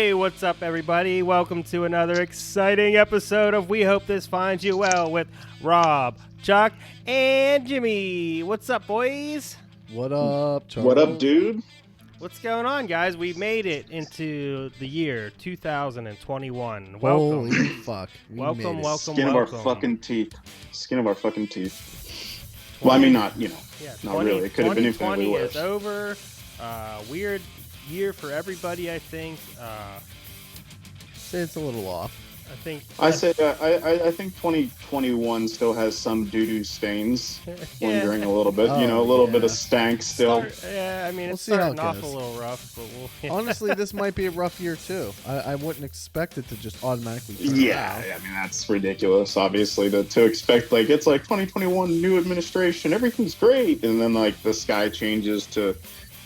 Hey, what's up, everybody? Welcome to another exciting episode of We Hope This Finds You Well with Rob, Chuck, and Jimmy. What's up, boys? What up, Charles? What up, dude? What's going on, guys? We made it into the year 2021. Welcome. Holy fuck. Welcome. Skin of our fucking teeth. Well, I mean, not, Yeah, not really. It could have been infinitely 2020 worse. is over. Weird year for everybody, I think. Say it's a little off. I think. I think 2021 still has some doo-doo stains lingering a little bit. Oh, a little bit of stank still. It's see how it starting off a goes. little rough, but we'll. Honestly, this might be a rough year, too. I wouldn't expect it to just automatically turn Yeah, around. I mean, that's ridiculous, obviously, to expect, it's 2021, new administration, everything's great, and then, the sky changes to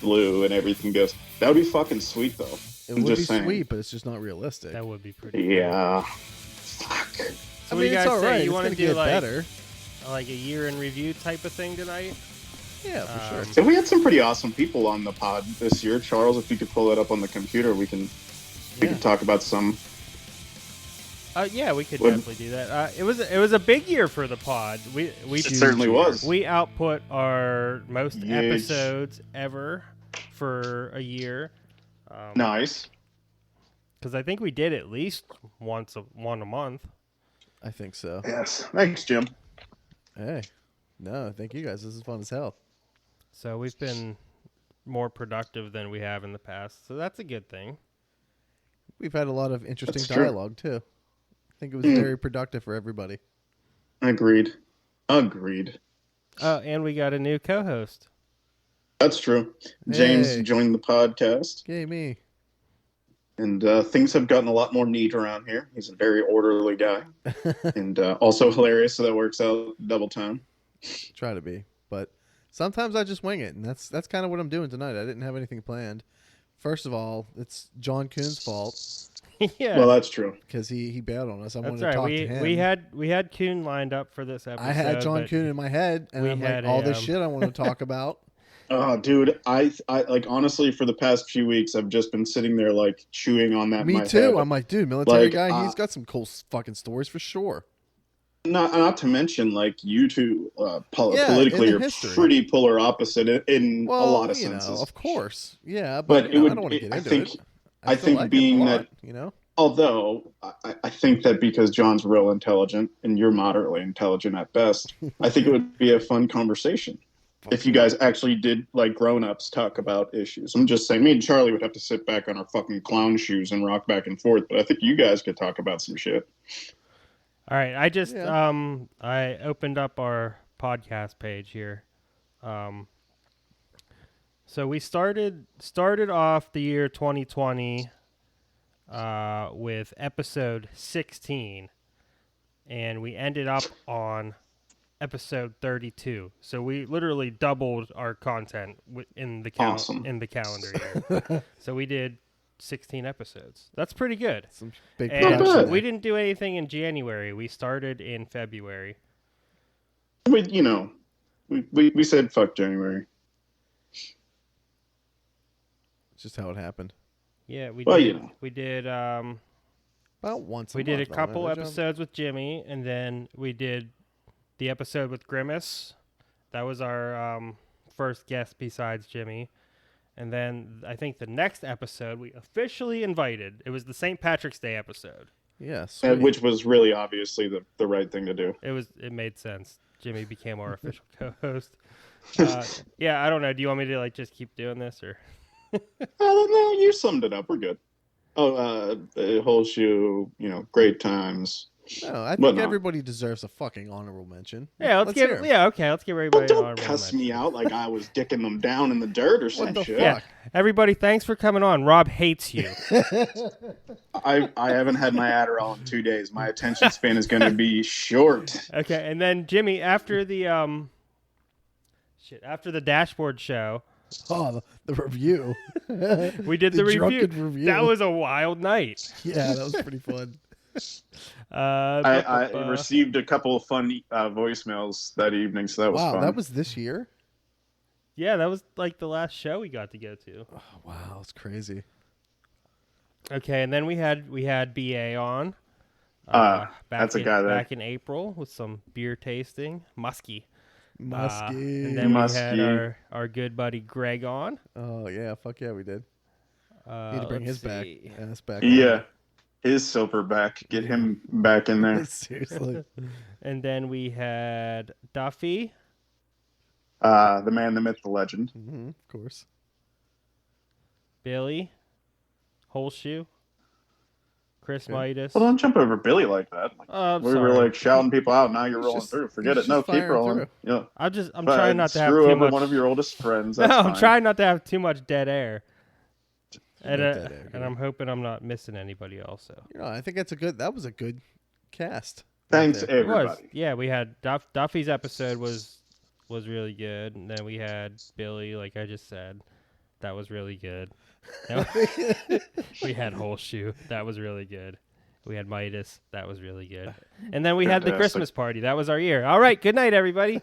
blue and everything goes, that would be fucking sweet, though. It I'm would just be saying. sweet, but it's just not realistic. That would be pretty. Yeah. Fuck. So I what mean, do you guys it's all say? right. You It's want going to to do get better. like a year in review type of thing tonight? Yeah, for sure. And we had some pretty awesome people on the pod this year. Charles, if you could pull it up on the computer, we can talk about some. Yeah, we could definitely do that. It was a big year for the pod. We It certainly was. We output our most Huge. episodes ever for a year. Nice. Because I think we did at least one a month. I think so. Yes. Thanks, Jim. Hey. No, thank you guys. This is fun as hell. So we've been more productive than we have in the past. So that's a good thing. We've had a lot of interesting That's true. dialogue, too. I think it was very productive for everybody. Agreed. Oh, and we got a new co-host. That's true. James Hey. joined the podcast, Yay, me. and things have gotten a lot more neat around here. He's a very orderly guy, and also hilarious, so that works out double time. Try to be. But sometimes I just wing it, and that's kind of what I'm doing tonight. I didn't have anything planned. First of all, it's John Kuhn's fault Yeah. Well, that's true. because he bailed on us. I That's wanted to right. talk to him. We had Kuhn lined up for this episode. I had John but Kuhn in my head, and we I'm had like, all a, this shit I want to talk about. Oh, dude, I honestly, for the past few weeks, I've just been sitting there chewing on that. in Me my too. head. I'm like, dude, military Like, guy, he's got some cool fucking stories for sure. Not to mention, you two Yeah, politically in are history. pretty polar opposite in a lot of you senses. know, of course. Yeah, But but it would- I don't want to get I into think- it. I still think like being him a that- lot, Although I think that because John's real intelligent and you're moderately intelligent at best, I think it would be a fun conversation if you guys actually did grown-ups talk about issues. I'm just saying, me and Charlie would have to sit back on our fucking clown shoes and rock back and forth, but I think you guys could talk about some shit. All right, I just Yeah. I opened up our podcast page here. So we started off the year 2020 with episode 16, and we ended up on episode 32. So we literally doubled our content in the Awesome. in the calendar year. So we did 16 episodes. That's pretty good. Some big And Not production. bad. we didn't do anything in January. We started in February. We said fuck January. It's just how it happened. Yeah, we Well, did. We did. About once a We did a month, couple don't I, John? episodes with Jimmy, and then we did the episode with Grimace. That was our first guest besides Jimmy. And then I think the next episode we officially invited. It was the St. Patrick's Day episode. Yeah, sweet. Which was really obviously the right thing to do. It made sense. Jimmy became our official co-host. Yeah, I don't know. Do you want me to just keep doing this or? No, you summed it up. We're good. The whole shoe, great times. No, I think whatnot. everybody deserves a fucking honorable mention. Yeah, let's give. hear 'em. Yeah, okay. Let's give everybody. But an don't honorable cuss mention. me out like I was dicking them down in the dirt or some What the shit. Yeah, fuck? everybody, thanks for coming on. Rob hates you. I haven't had my Adderall in 2 days. My attention span is going to be short. Okay, and then Jimmy, after the dashboard show, Oh, the review. we did the review. drunken review. That was a wild night. Yeah, that was pretty fun. I received a couple of fun voicemails that evening, so that was Wow, fun. that was this year? Yeah, that was the last show we got to go to. Oh, wow, it's crazy. Okay, and then we had BA on. That's a guy that back in April with some beer tasting, musky. Musky. And then we had Musky. our good buddy Greg on. Oh yeah, fuck yeah, we did. Need to bring Let's his see. ass back Yeah, his silverback. Get Yeah. him back in there. on. Seriously. And then we had Duffy. The man, the myth, the legend. Of course. Billy, Holshoe, Chris Okay. Midas. Well, don't jump over Billy like that. I'm We sorry. were like shouting people out. Now you're He's rolling just- through. Forget he's it. No, just keep firing rolling. through. Yeah. I'm But trying not to have screw too over much. one of your oldest friends. No, That's I'm fine. trying not to have too much dead air. And, Like dead air, and I'm hoping I'm not missing anybody also. I think that was a good cast. Thanks, right there. It was. everybody. Yeah, we had Duffy's episode was really good, and then we had Billy, like I just said, that was really good. We had Holshoe, that was really good. We had Midas, that was really good. And then we had the Fantastic. Christmas party, that was our year. All right, good night, everybody.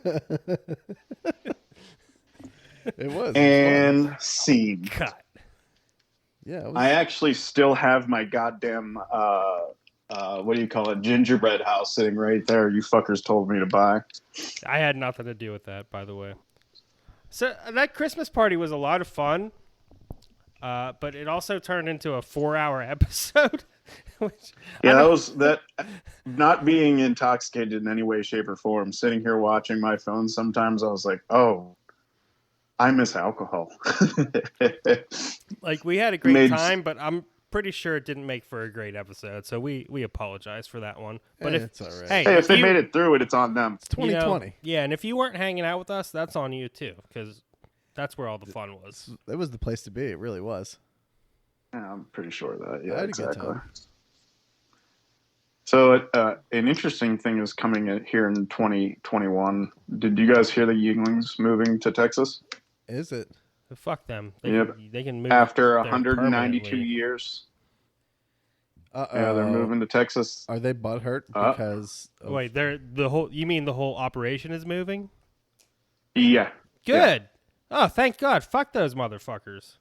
It was. And scene. Cut. Yeah, it was, I actually still have my goddamn what do you call it, gingerbread house sitting right there. You fuckers told me to buy. I had nothing to do with that, by the way. So that Christmas party was a lot of fun, but it also turned into a 4-hour episode. Which Yeah, that was that. Not being intoxicated in any way, shape, or form, sitting here watching my phone. Sometimes I was like, "Oh, I miss alcohol." like we had a great Made- time, but I'm pretty sure it didn't make for a great episode. So we apologize for that one. But if it's all right. hey, Hey, if they you- made it through it, it's on them. It's 2020. yeah, and if you weren't hanging out with us, that's on you too, because that's where all the fun was. It was the place to be. It really was. Yeah, I'm pretty sure of that. I Yeah, had a good exactly. time. So, an interesting thing is coming in here in 2021. Did you guys hear the Yinglings moving to Texas Is it? Fuck them. They Yep. they can move after there 192 permanently. years? Uh-oh. Yeah, they're moving to Texas. Are they butthurt Uh, because? Of, Wait, they're the whole. You mean the whole operation is moving? Yeah. Good. Oh, thank God. Fuck those motherfuckers.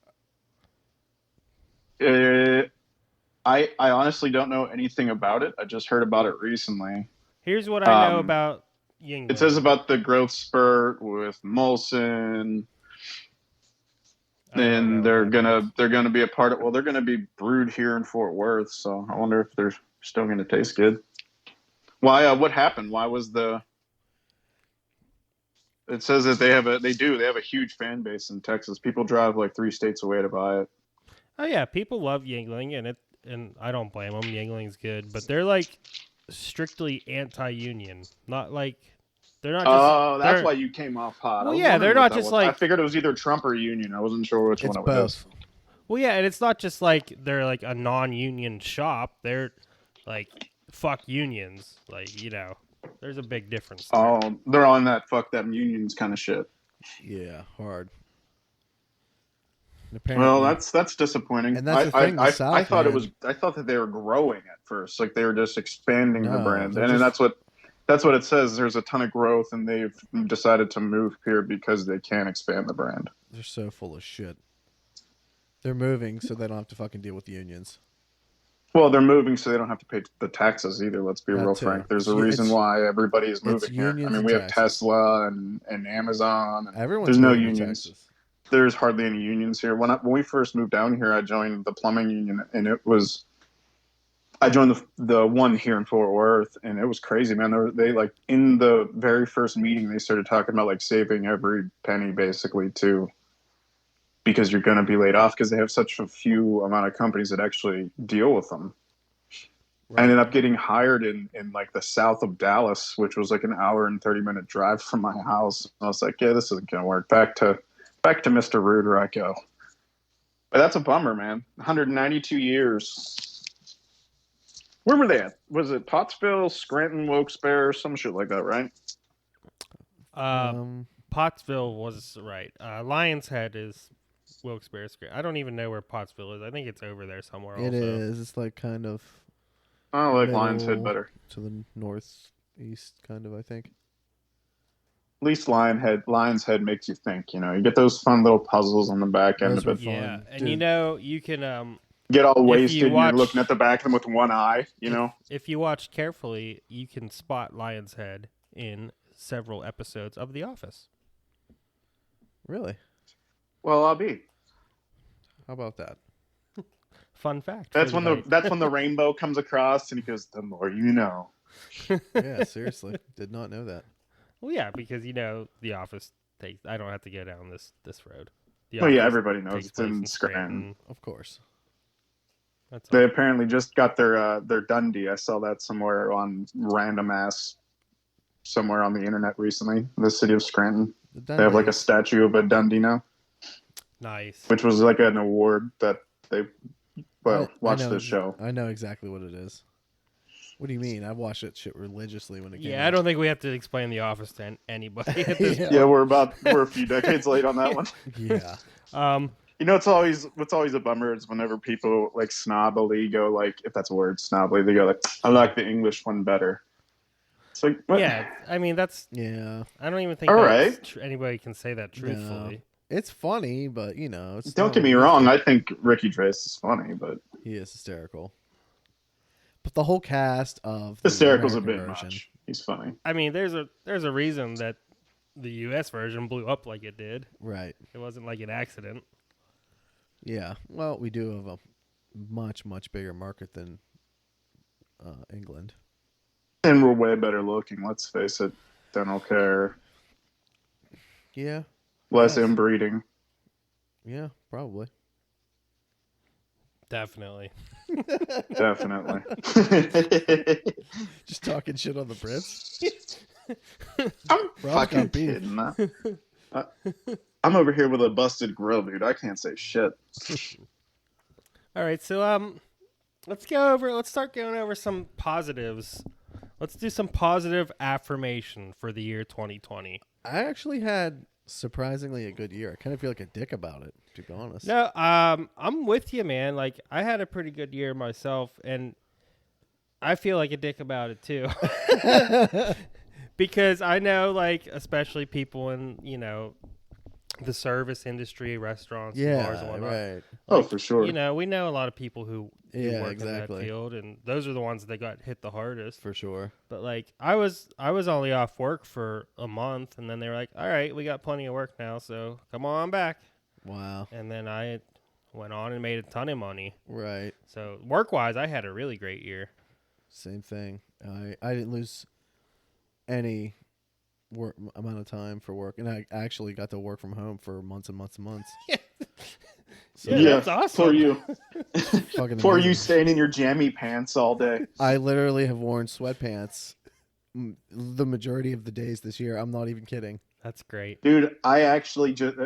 I honestly don't know anything about it. I just heard about it recently. Here's what I know Um, about Yingling. It says about the growth spurt with Molson, I don't and know they're about this. gonna be a part of. Well, they're gonna be brewed here in Fort Worth, so I wonder if they're still gonna taste good. Why? What happened? Why was the? It says that they have a huge fan base in Texas. People drive like 3 states away to buy it. Oh yeah, people love Yingling, and I don't blame them. Yingling's good, but they're like strictly anti-union. Not like they're not. Oh, just, that's they're- why you came off hot. I Well, was yeah, wondering they're what not that just was. like- I figured it was either Trump or Union. I wasn't sure which it's one it was. both. Well, yeah, and it's not just like they're like a non-union shop. They're like fuck unions. Like there's a big difference. There. Oh, they're on that fuck them unions kind of shit. Yeah, hard. And Well, apparently- that's disappointing. And that's the thing, the I South, thought it man. was. I thought that they were growing at first, like they were just expanding the No, brand, they're and just- that's what it says. There's a ton of growth, and they've decided to move here because they can expand the brand. they're so full of shit. They're moving so they don't have to fucking deal with unions. Well, they're moving so they don't have to pay the taxes either. Let's be That real too. frank. There's a It's- reason why everybody is it's moving here. I unions mean, and we have taxes. Tesla and Amazon. And Everyone's there's no moving to unions. Texas. There's hardly any unions here. When we first moved down here, I joined the plumbing union, and I joined the one here in Fort Worth, and it was crazy, man. They like in the very first meeting, they started talking about like saving every penny basically too, because you're going to be laid off because they have such a few amount of companies that actually deal with them. I ended up getting hired in like the south of Dallas, which was like an hour and 30-minute drive from my house. I was like, yeah, this isn't going to work. Back to Mr. Ruder I go. But that's a bummer, man. 192 years. Where were they at? Was it Pottsville, Scranton, Wilkes-Barre, some shit like that, right? Pottsville was right. Lion's Head is Wilkes-Barre. I don't even know where Pottsville is. I think it's over there somewhere. It also. is. It's like kind of I like Lion's Head middle better. to the northeast, kind of. I think. At least Lion's Head makes you think. You get those fun little puzzles on the back end Those of were it. fun. Yeah, and Dude. you can get all If you wasted and you're watch- looking at the back of them with one eye, you know? If you watch carefully, you can spot Lion's Head in several episodes of The Office. Really? Well, I'll be. How about that? Fun fact. That's for when the that's when the rainbow comes across and he goes, "The more you know." Yeah, seriously. Did not know that. Well, yeah, because The Office takes. I don't have to go down this road. The Well, yeah, Office everybody knows takes it's place in Scranton. Of course. That's They all. apparently just got their Dundee. I saw that somewhere on random ass somewhere on the internet recently. The city of Scranton. The They have like a Dundies. statue of a Dundee now, Nice. which was like an award that they watch know this show. I know exactly what it is. What do you mean? I've watched that shit religiously when it came Yeah, I out. don't think we have to explain The Office to anybody at this Yeah. point. Yeah, we're a few decades late on that one. Yeah. You know, what's always a bummer is whenever people like snobbily go like, if that's a word, snobbily, they go like, I like the English one better. It's like, what? Yeah, I mean that's. Yeah. I don't even think All that's right. anybody can say that truthfully. It's funny, but it's Don't not get me what wrong. we I think. think Ricky Gervais is funny, but He is hysterical. But the whole cast of the hysterical's a American bit version, much. He's funny. I mean, there's a reason that the U.S. version blew up like it did. right? It wasn't like an accident. Yeah. Well, we do have a much bigger market than England. And we're way better looking, let's face it. Dental care, Yeah. less Yes. inbreeding. Yeah. Probably. Definitely. Definitely. Just talking shit on the Brits. I'm Rob's fucking got beef. kidding. I'm over here with a busted grill, dude. I can't say shit. All right, so let's start going over some positives. Let's do some positive affirmation for the year 2020. I actually had surprisingly a good year. I kind of feel like a dick about it, to be honest. No, I'm with you, man. Like I had a pretty good year myself, and I feel like a dick about it too. Because I know, like, especially people in the service industry, restaurants, bars, and whatnot. right. Oh, for sure. We know a lot of people who Yeah, work in exactly. that field, and those are the ones that got hit the hardest. For sure. But like, I was only off work for a month, and then they were like, "All right, we got plenty of work now, so come on back." Wow. And then I went on and made a ton of money. Right. So work-wise, I had a really great year. Same thing. I didn't lose any amount of time for work, and I actually got to work from home for months and months and months. So Yeah, that's awesome. For you. fucking For you amazing. staying in your jammy pants all day. I literally have worn sweatpants the majority of the days this year. I'm not even kidding. That's great. Dude, I actually just,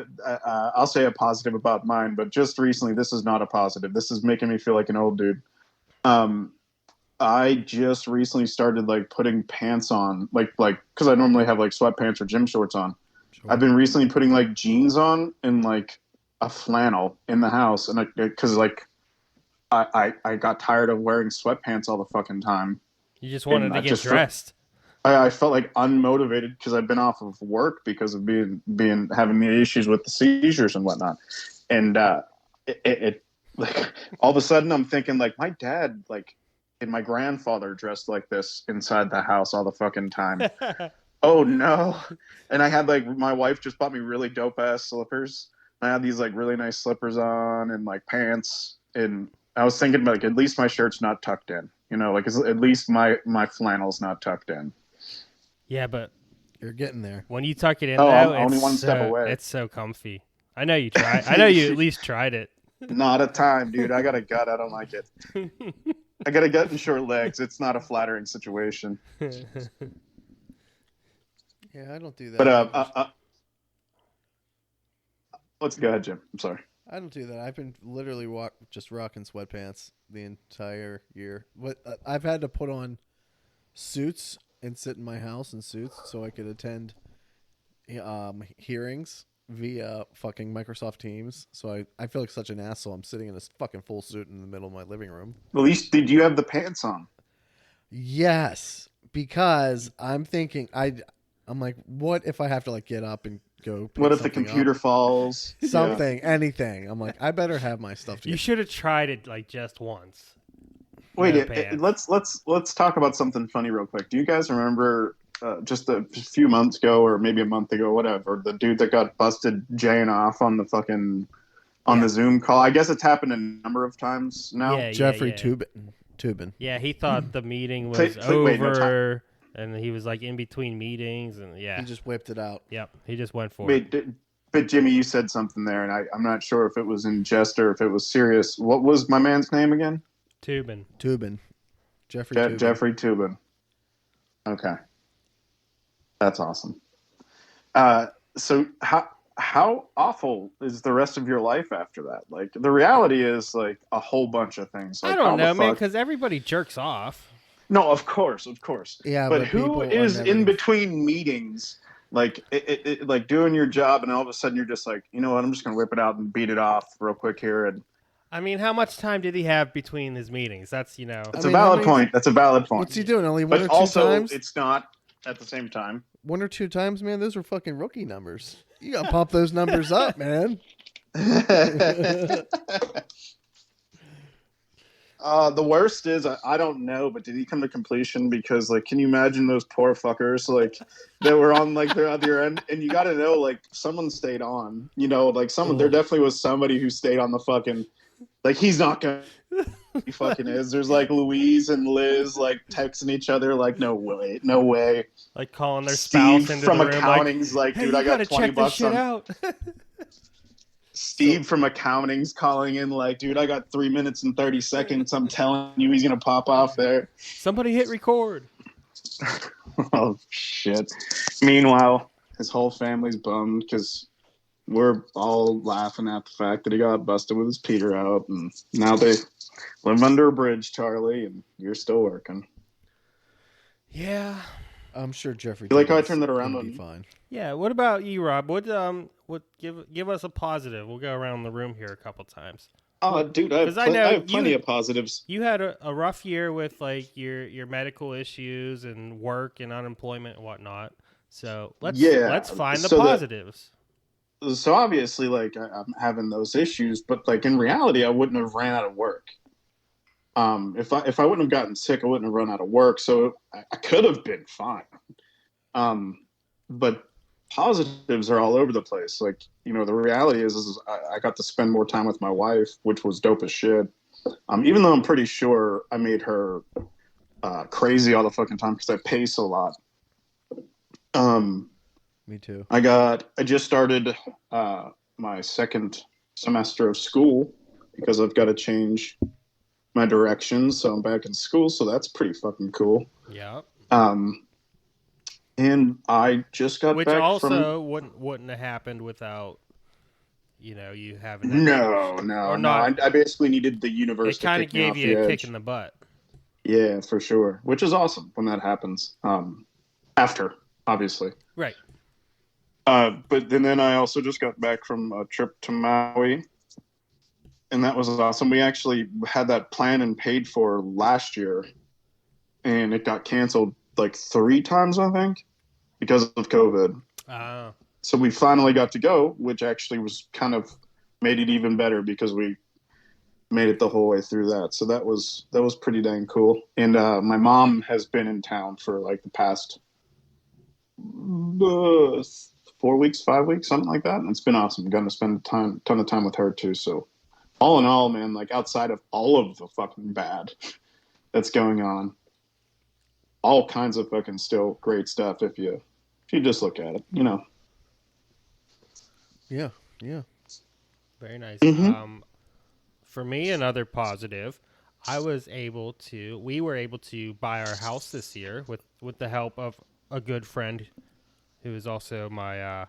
I'll say a positive about mine, but just recently, this is not a positive. This is making me feel like an old dude. I just recently started like putting pants on, like, because I normally have like sweatpants or gym shorts on. Sure. I've been recently putting like jeans on and like a flannel in the house, and because like I got tired of wearing sweatpants all the fucking time. You just wanted And to I get just dressed. I felt like unmotivated because I've been off of work because of having the issues with the seizures and whatnot, and it like all of a sudden I'm thinking like my dad like and my grandfather dressed like this inside the house all the fucking time. Oh no! And I had like my wife just bought me really dope ass slippers. I had these like really nice slippers on and like pants, and I was thinking like at least my shirt's not tucked in. Like at least my flannel's not tucked in. Yeah, but You're getting there. when you tuck it in, Oh, though, I'm only it's one step away. It's so comfy. I know you tried. I know you at least tried it. Not a time, dude. I got a gut. I don't like it. I got a gut and short legs. It's not a flattering situation. Yeah, I don't do that. But let's go ahead, Jim. I'm sorry. I don't do that. I've been literally just rocking sweatpants the entire year. I've had to put on suits and sit in my house in suits so I could attend hearings via fucking Microsoft Teams. So I feel like such an asshole. I'm sitting in a fucking full suit in the middle of my living room. At least did you have the pants on? Yes, because I'm thinking I'm like, what if I have to like get up and go. Pick What if the something computer up. falls? Something, anything. I'm like, I better have my stuff You together. should have tried it like just once. Wait, No pants. let's talk about something funny real quick. Do you guys remember just a few months ago, or maybe a month ago, whatever, the dude that got busted jaying off on the fucking on Yeah. the Zoom call? I guess it's happened a number of times now. Yeah, Jeffrey yeah. Tubin. Yeah, he thought the meeting was Wait, no, over, and he was like in between meetings, and yeah. He just whipped it out. Yep, he just went for Wait, it. but Jimmy, you said something there, and I'm not sure if it was in jest or if it was serious. What was my man's name again? Tubin. Jeffrey Tubin. Jeffrey Tubin. Okay, that's awesome. So how awful is the rest of your life after that? Like, the reality is like a whole bunch of things. Like, I how don't the know, man, fuck- because everybody jerks off. No, of course. Yeah, But but who people are is never in gonna- between meetings, like like doing your job, and all of a sudden you're just like, you know what? I'm just gonna whip it out and beat it off real quick here, and I mean, how much time did he have between his meetings? That's, that's I a mean, how valid many- point. That's a valid point. What's he doing? Only one But or two also, times? it's not at the same time. 1 or 2 times, man. Those were fucking rookie numbers. You gotta pop those numbers up, man. The worst is I don't know, but did he come to completion? Because like, can you imagine those poor fuckers like that were on like their other end? And you got to know, like, someone stayed on. You know, like someone. There definitely was somebody who stayed on the fucking. Like, he's not gonna. He fucking is. There's like Louise and Liz like texting each other like, no way. like calling their spouse Steve into from the room, accounting's like, hey, dude, you I got gotta 20 check this bucks shit on. out. Steve from accounting's calling in like, dude, I got 3 minutes and 30 seconds. I'm telling you, he's gonna pop off there. Somebody hit record. Oh shit. Meanwhile, his whole family's bummed because we're all laughing at the fact that he got busted with his Peter out, and now they live under a bridge, Charlie, and you're still working. Yeah. I'm sure Jeffrey. You like how I Tubin's turned that around gonna on be you? fine. Yeah. What about you, Rob? What give us a positive? We'll go around the room here a couple times. Oh, dude, I 'Cause I know have plenty you- of positives. You had a rough year with like your medical issues and work and unemployment and whatnot. So let's find the so positives. So obviously, like, I'm having those issues, but like in reality, I wouldn't have ran out of work. If I wouldn't have gotten sick, I wouldn't have run out of work. So I could have been fine. But positives are all over the place. Like, you know, the reality is I got to spend more time with my wife, which was dope as shit. Even though I'm pretty sure I made her crazy all the fucking time because I pace a lot. Me too. I just started my second semester of school because I've got to change my direction. So I'm back in school. So that's pretty fucking cool. Yeah. And I just got Which back also from... wouldn't have happened without, you having that. No. not. I basically needed the universe It to kind of kick me gave off you the a edge. kick in the butt. Yeah, for sure. Which is awesome when that happens. After, obviously. Right. But then I also just got back from a trip to Maui, and that was awesome. We actually had that planned and paid for last year, and it got canceled like 3 times, I think, because of COVID. So we finally got to go, which actually was kind of made it even better because we made it the whole way through that. So that was pretty dang cool. And my mom has been in town for like the past 4 weeks, 5 weeks, something like that. And it's been awesome. Gotten to spend a ton of time with her too. So all in all, man, like outside of all of the fucking bad that's going on, all kinds of fucking still great stuff if you just look at it, you know. Yeah. Very nice. Mhm. For me, another positive, we were able to buy our house this year with the help of a good friend who is also my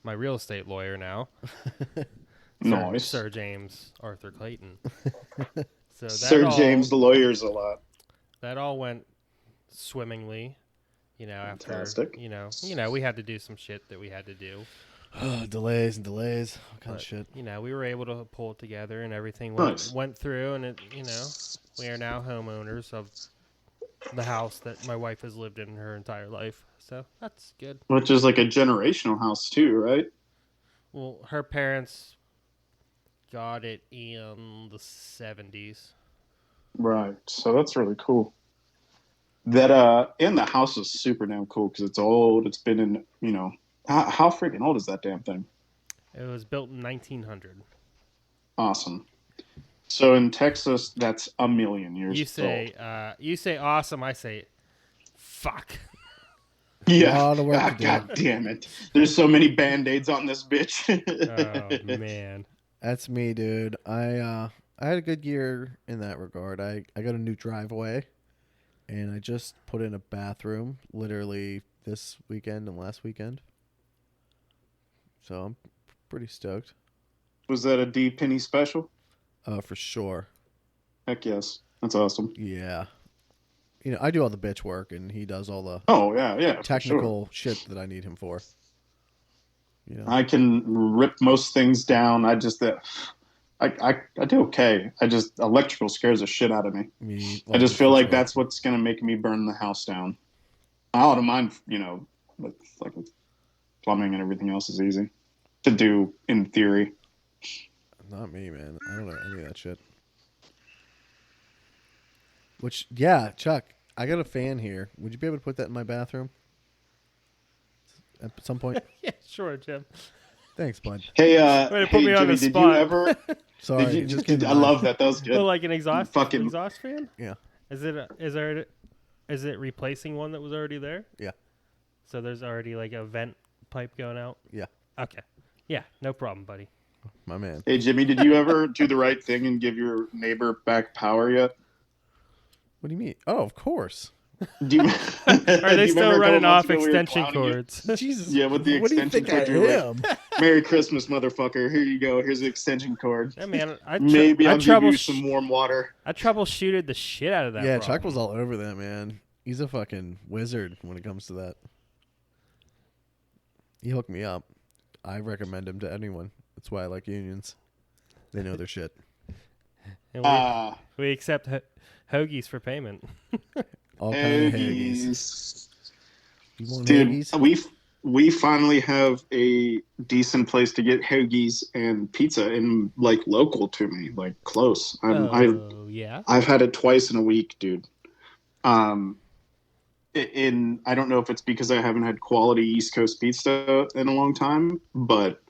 real estate lawyer now. Nice. Sir James Arthur Clayton. So Sir James the lawyer's a lot. That all went swimmingly. After Fantastic. we had to do some shit that we had to do. Delays, all kind of shit. We were able to pull it together and everything Nice. went through, and we are now homeowners of the house that my wife has lived in her entire life. So that's good. Which is like a generational house too, right? Well, her parents got it in the 70s. Right. So that's really cool. That and the house is super damn cool because it's old. It's been in, how freaking old is that damn thing? It was built in 1900. Awesome. So in Texas, that's a million years old. You say awesome. I say, fuck. Yeah. Lot of work to do. God damn it. There's so many band-aids on this bitch. Oh man. That's me, dude. I had a good year in that regard. I got a new driveway, and I just put in a bathroom literally this weekend and last weekend. So I'm pretty stoked. Was that a D Penny special? For sure. Heck yes. That's awesome. Yeah. I do all the bitch work, and he does all the Oh yeah, for sure. technical shit that I need him for. I can rip most things down. I do okay. Electrical scares the shit out of me. I just feel like that's what's gonna make me burn the house down. I don't mind, with plumbing and everything else is easy to do in theory. Not me, man. I don't know any of that shit. Which, yeah, Chuck, I got a fan here. Would you be able to put that in my bathroom at some point? Yeah, sure, Jim. Thanks, bud. Hey, Way to put me on Jimmy, the did spot. you ever? Sorry, Did you, it just came to I mind. love that. That was good. Well, like an exhaust Fucking- fan? Yeah. Is it replacing one that was already there? Yeah. So there's already like a vent pipe going out? Yeah. Okay. Yeah, no problem, buddy. My man. Hey, Jimmy, did you ever do the right thing and give your neighbor back power yet? What do you mean? Oh, of course. Do you, Are they still running off extension cords? cords? Jesus. Yeah, with the what do you extension think I cord, you're am? Merry Christmas, motherfucker. Here you go. Here's the extension cord. Yeah, man. Maybe I I'll give you some warm water. I troubleshooted the shit out of that. Yeah, problem. Chuck was all over that, man. He's a fucking wizard when it comes to that. He hooked me up. I recommend him to anyone. That's why I like unions. They know their shit. And we accept hoagies for payment. All kind of haggis. You want Dude, haggis? we finally have a decent place to get hoagies and pizza in local to me, close. Yeah. I've had it twice in a week, dude. I don't know if it's because I haven't had quality East Coast pizza in a long time, but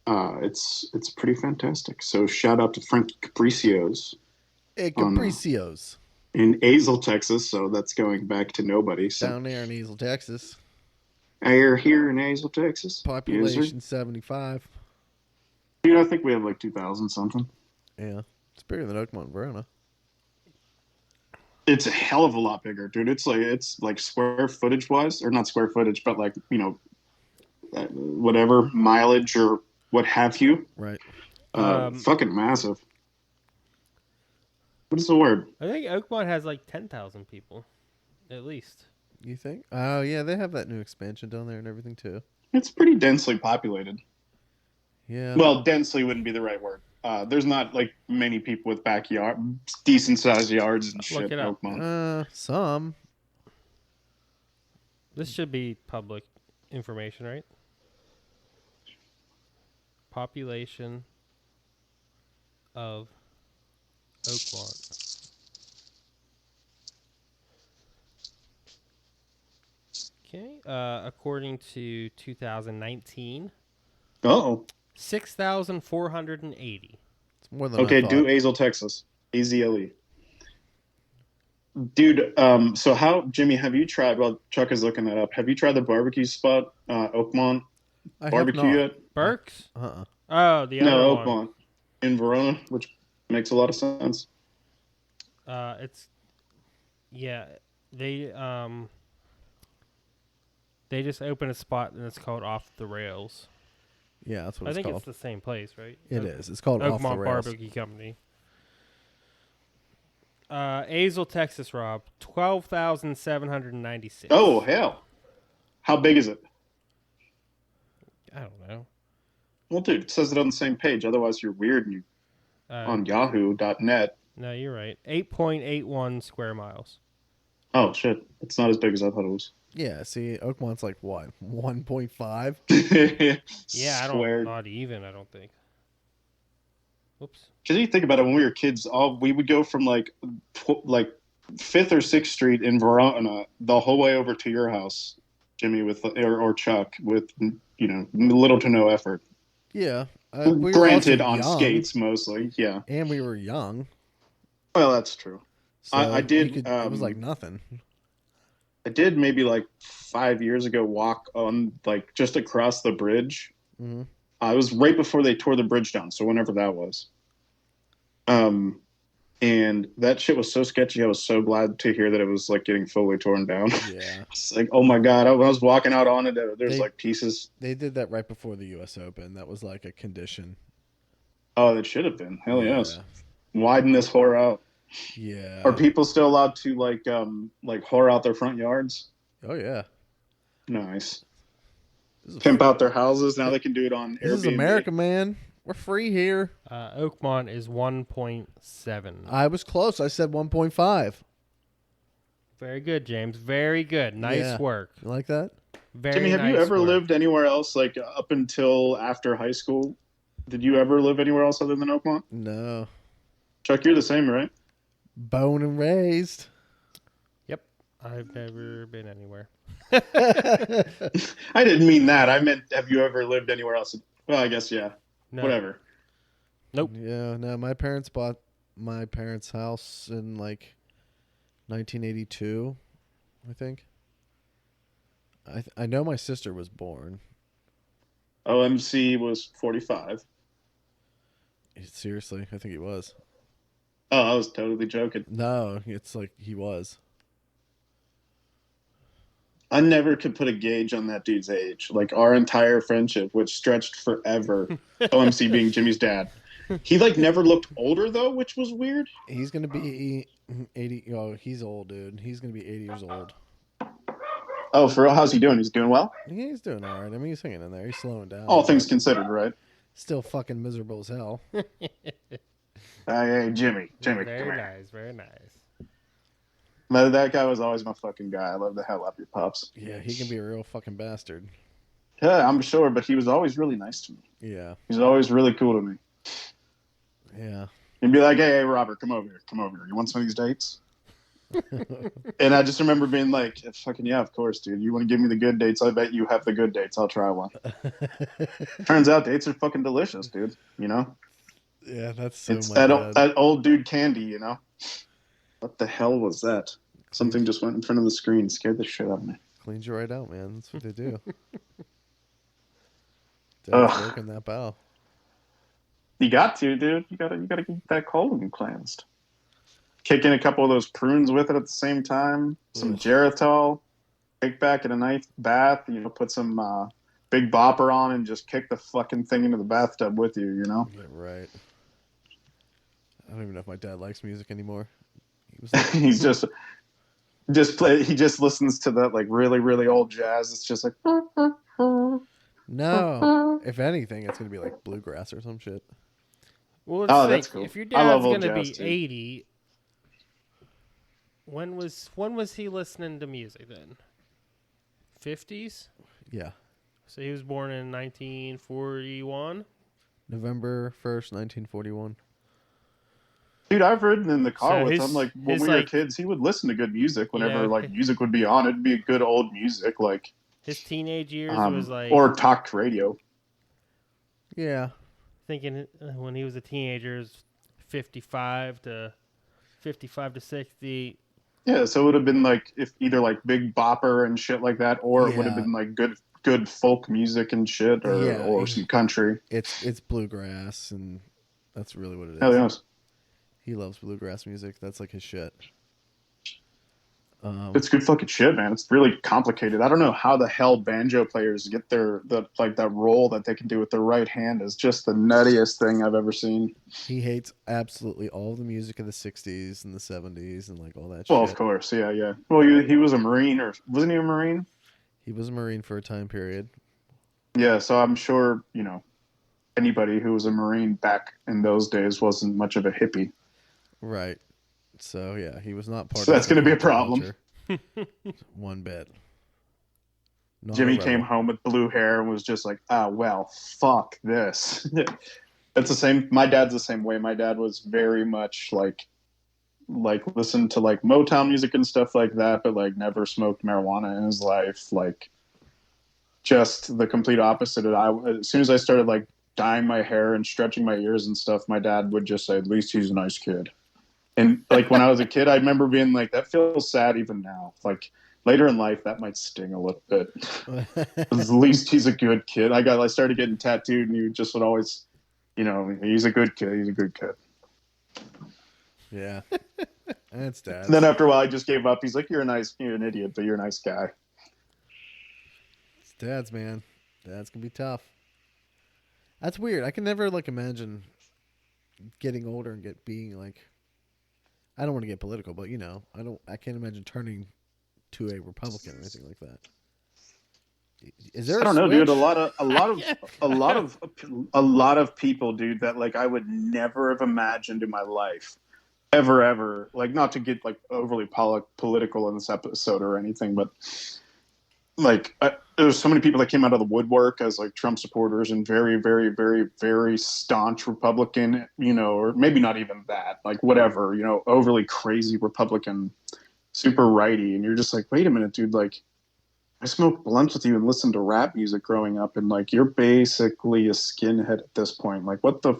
it's pretty fantastic. So shout out to Frankie Capricio's. Hey, Capricios. In Azle, Texas. So that's going back to nobody. So. Down there in Azle, Texas. Here in Azle, Texas. Population 75. Dude, I think we have 2,000 something. Yeah. It's bigger than Oakmont, Verona. It's a hell of a lot bigger, dude. It's square footage wise, or not square footage, but whatever mileage or what have you. Right. Fucking massive. What is the word? I think Oakmont has 10,000 people, at least. You think? Oh, yeah, they have that new expansion down there and everything, too. It's pretty densely populated. Yeah. Well, densely wouldn't be the right word. There's not many people with backyard, decent sized yards and shit. Look it up. Oakmont. Some. This should be public information, right? Population of Oakmont. Okay. According to 2019. Uh-oh. 6,480. It's more than I Okay, thought. do Azle, Texas. AZLE. Dude, so Jimmy, have you tried, while Chuck is looking that up, have you tried the barbecue spot, Oakmont I have barbecue not. yet? Burks? Uh-uh. Oh, the other No, one. Oakmont in Verona, which makes a lot of sense. They just opened a spot and it's called Off the Rails. Yeah, that's what I it's think called. it's the same place, right? It is. It's called Off the Oakmont Rails. Barbecue Company. Azle, Texas, Rob. 12,796. Oh, hell. How big is it? I don't know. Well, dude, it says it on the same page. Otherwise, you're weird and you on yahoo.net. No, you're right. 8.81 square miles. Oh, shit. It's not as big as I thought it was. Yeah, see, Oakmont's like what, 1.5? Yeah, I don't. Squared. Not even. I don't think. Whoops. Because you think about it, when we were kids, all we would go from like Fifth or Sixth Street in Verona the whole way over to your house, Jimmy, with or Chuck, with little to no effort. Yeah, we were also Granted, on young, skates mostly. Yeah. and we were young, Well, that's true. I so you did. could. It was like nothing. I did maybe like 5 years ago walk on like just across the bridge. Hmm. I was right before they tore the bridge down, so whenever that was. Um, and that shit was so sketchy. I was so glad to hear that it was like getting fully torn down. Yeah, It's like, oh my god! When I was walking out on it, there's they like pieces. they did that right before the U.S. Open. That was like a condition. Oh, that should have been. Hell yes. Yeah, Widen this whore out. Are yeah. people still allowed to like whore out their front yards? Oh yeah. Nice. This is Pimp out their houses. Now they can do it on this is Airbnb. America, man. We're free here. Oakmont is 1.7. I was close. I said 1.5. Very good, James. Very good. Nice Yeah. work. You like that? Very Jimmy, have nice you ever work. lived anywhere else like up until after high school? Did you ever live anywhere else other than Oakmont? No. Chuck, you're the same, right? Born and raised. Yep. I've never been anywhere. I didn't mean that. I meant, have you ever lived anywhere else? Well, I guess, yeah. No. Whatever. Nope. Yeah, no, my parents bought my parents' house in like 1982, I think. I know my sister was born. OMC was 45. Seriously, I think he was. Oh, I was totally joking. No, it's like he was. I never could put a gauge on that dude's age. Like our entire friendship, which stretched forever. OMC being Jimmy's dad. He like never looked older though, which was weird. He's gonna be 80. Oh, he's old, dude. He's gonna be 80 years old. Oh, for real? How's he doing? He's doing well? Yeah, he's doing all right. I mean, he's hanging in there. He's slowing down. All things but considered, right? still fucking miserable as hell. Hey, Jimmy, come Very here. nice. Very nice. That guy was always my fucking guy. I love the hell out of your pops. Yeah, he can be a real fucking bastard. Yeah, I'm sure, but he was always really nice to me. Yeah, He's always really cool to me. yeah. He'd be like, hey, Robert, come over here. Come over here. You want some of these dates? And I just remember being like, fucking yeah, of course, dude. You want to give me the good dates? I bet you have the good dates. I'll try one. Turns out dates are fucking delicious, dude. You know? Yeah, that's so It's my that, dad. that old dude candy, you know? What the hell was that? Something just went in front of the screen. Scared the shit out of me. Cleans you right out, man. That's what they do. Ugh. Dad's working that bow. You got to, dude. You gotta keep that colon cleansed. Kick in a couple of those prunes with it at the same time. Some Ugh. Geritol. Kick back in a nice bath. Put some Big Bopper on and just kick the fucking thing into the bathtub with you. You know. Yeah, right. I don't even know if my dad likes music anymore. He was like, He's just play. He just listens to that like really really old jazz. It's just like. no. If anything, it's gonna be like bluegrass or some shit. Well, let's Oh, think. that's cool. If your I love dad's old gonna jazz, be too. 80, when was he listening to music then? 50s. Yeah. So he was born in 1941. November 1st, 1941. Dude, I've ridden in the car So with his- him. Like when his, we were like- kids, he would listen to good music whenever Yeah. like music would be on. It'd be good old music, like His teenage years was like or talk radio. Yeah. thinking when he was a teenager, is 55 to 60. Yeah, so it would have been like if either like Big Bopper and shit like that, or it would have Yeah. been like good folk music and shit, or Yeah. or some country. It's bluegrass, and that's really what it is. Hell yes. He loves bluegrass music. That's like his shit. It's good fucking shit, man. It's really complicated. I don't know how the hell banjo players get that roll that they can do with their right hand is just the nuttiest thing I've ever seen. He hates absolutely all the music of the 60s and the 70s and like all that Well, shit. of course, yeah. Well, he was a Marine, or wasn't he a Marine? He was a Marine for a time period. Yeah, so I'm sure, anybody who was a Marine back in those days wasn't much of a hippie. Right. So, yeah, he was not part So of that's gonna be a the problem. culture. One bit. Not a Jimmy came rebel. home with blue hair and was just like, "Ah, well, fuck this." That's the same. My dad's the same way. My dad was very much like listened to like Motown music and stuff like that, but like never smoked marijuana in his life. Like just the complete opposite. As soon as I started like dyeing my hair and stretching my ears and stuff, my dad would just say, "At least he's a nice kid." And like when I was a kid, I remember being like, "That feels sad even now." Like later in life, that might sting a little bit. At least he's a good kid. I started getting tattooed, and he just would always, he's a good kid. He's a good kid. Yeah. That's And then dad's. after a while, I just gave up. He's like, you're an idiot, but you're a nice guy." It's dad's, man. Dad's can be tough. That's weird. I can never like imagine getting older and being like, I don't want to get political, but I can't imagine turning to a Republican or anything like that. Is there I a don't know, dude. switch? A lot of people, dude, that like I would never have imagined in my life, ever. Like, not to get like overly political in this episode or anything, but like there's so many people that came out of the woodwork as like Trump supporters and very, very, very, very staunch Republican, or maybe not even that, like whatever, overly crazy Republican, super righty, and you're just like, wait a minute, dude, like I smoked blunts with you and listened to rap music growing up, and like you're basically a skinhead at this point. Like, what the?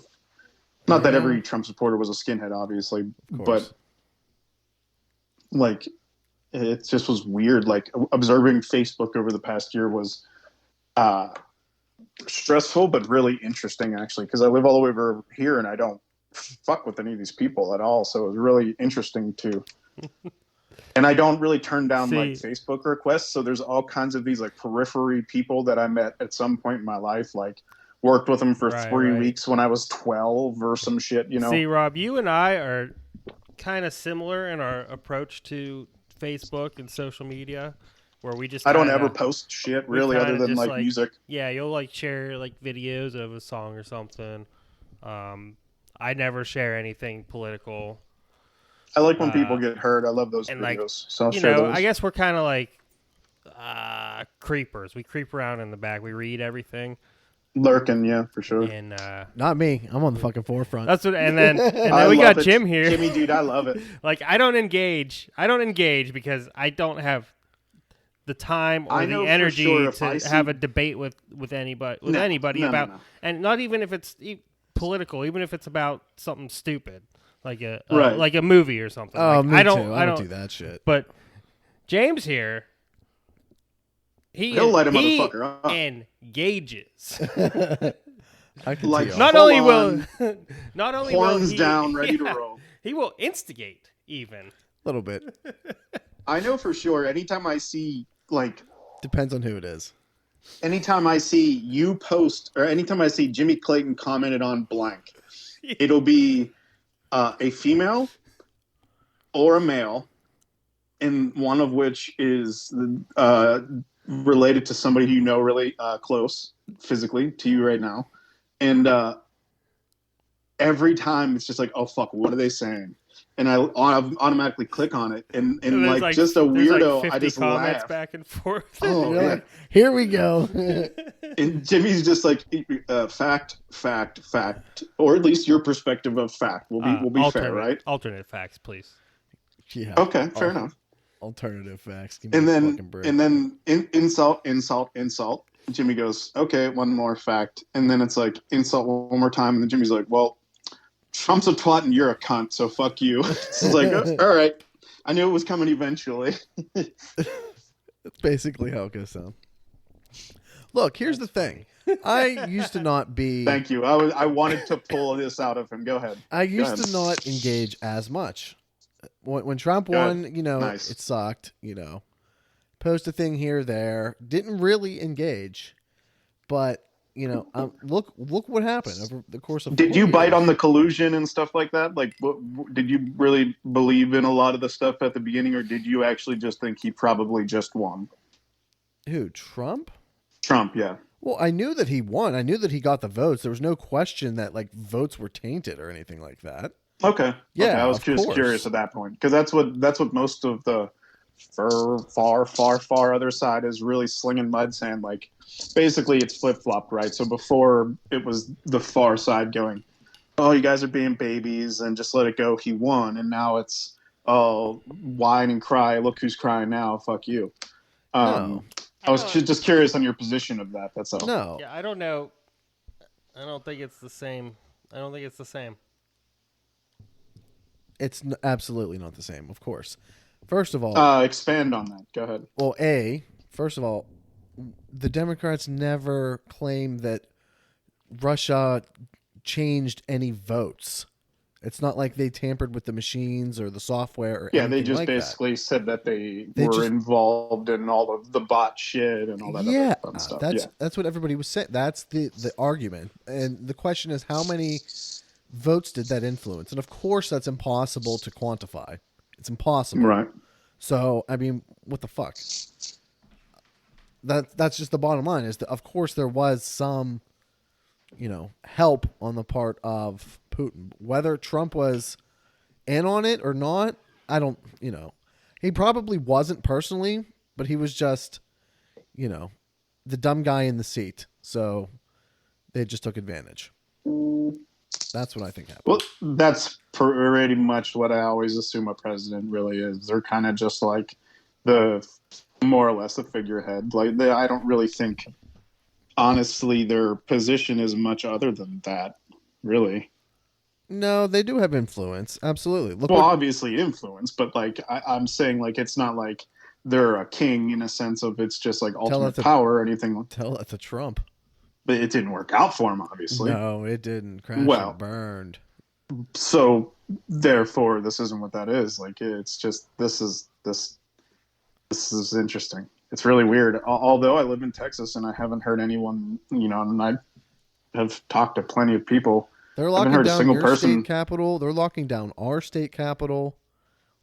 Not that every Trump supporter was a skinhead, obviously, but like it just was weird. Like observing Facebook over the past year was stressful, but really interesting actually, because I live all the way over here and I don't fuck with any of these people at all. So it was really interesting too. And I don't really turn down like Facebook requests. So there's all kinds of these like periphery people that I met at some point in my life, like worked with them for 3 weeks when I was 12 or some shit, See, Rob, you and I are kind of similar in our approach to Facebook and social media, where we just I don't ever post shit really other than like music. Yeah, you'll like share like videos of a song or something. I never share anything political. I like when people get hurt. I love those videos. Like, so I'll share those. I guess we're kind of like creepers. We creep around in the back. We read everything. Lurking, yeah, for sure. And not me. I'm on the fucking forefront. That's what. And then we got Jim here. Jimmy, dude, I love it. Like I don't engage because I don't have the time or the energy to have a debate with anybody about, and not even if it's political, even if it's about something stupid. Like a movie or something. Oh, like, me I don't too. I don't do that shit. But James here, he'll light a motherfucker up. Engages. I can like not only will horns he, down, ready to roll. He will instigate even a little bit. I know for sure. Anytime I see like depends on who it is. Anytime I see you post or anytime I see Jimmy Clayton commented on blank, it'll be a female or a male, and one of which is related to somebody you know really close physically to you right now. And every time it's just like, oh, fuck, what are they saying? And I automatically click on it. And like just a weirdo, like 50 I just comments laugh. back and forth. Oh, yeah. Like, here we go. And Jimmy's just like fact, or at least your perspective of fact will be fair, right? Alternate facts, please. Yeah. Okay, fair enough. Alternative facts. And then insult. Jimmy goes, okay, one more fact. And then it's like insult one more time. And then Jimmy's like, well, Trump's a twat and you're a cunt, so fuck you. It's like, all right. I knew it was coming eventually. That's basically how it goes down. Look, here's the thing. I used to not be... Thank you. I wanted to pull this out of him. Go ahead. I used to not engage as much. When Trump won, nice. It sucked, Post a thing here or there. Didn't really engage. But, look what happened over the course of 4 years. Did you bite on the collusion and stuff like that? Like, did you really believe in a lot of the stuff at the beginning, or did you actually just think he probably just won? Who, Trump? Trump, yeah. Well, I knew that he won. I knew that he got the votes. There was no question that like votes were tainted or anything like that. Okay. Yeah, okay. I was just curious at that point because that's what most of the far other side is really slinging mud saying like basically it's flip flopped, right? So before it was the far side going, oh, you guys are being babies and just let it go. He won, and now it's oh, whine and cry. Look who's crying now. Fuck you. No, I was just curious on your position of that. That's all. no, Yeah, I don't know. I don't think it's the same. I don't think it's the same. it's absolutely not the same. Of course, first of all, Expand on that. Go ahead. well, first of all, the Democrats never claimed that Russia changed any votes. It's not like they tampered with the machines or the software or Yeah, anything they just like basically said that they They were just- involved in all of the bot shit and all that. that Yeah, other fun stuff. Yeah. that's what everybody was saying. That's the argument, and the question is how many votes did that influence? And of course, that's impossible to quantify. It's impossible. Right. So I mean, what the fuck? That's just the bottom line. Is that of course there was some, help on the part of Putin. Whether Trump was in on it or not, I don't. He probably wasn't personally, but he was just, the dumb guy in the seat. So they just took advantage. That's what I think happened. Well, that's pretty much what I always assume a president really is. They're kind of just like the more or less a figurehead. Like I don't really think, honestly, their position is much other than that. Really. No, they do have influence. Absolutely. Look Well, what, obviously influence, but like I'm saying, like it's not like they're a king in a sense of it's just like ultimate power or anything. tell that to Trump. But it didn't work out for him, obviously. No, it didn't. Crash Well, and burned. So therefore, this isn't what that is. Like it's just this is interesting. It's really weird. Although I live in Texas and I haven't heard anyone, and I have talked to plenty of people. They're I locking haven't heard a down single your person. state capital. They're locking down our state capital.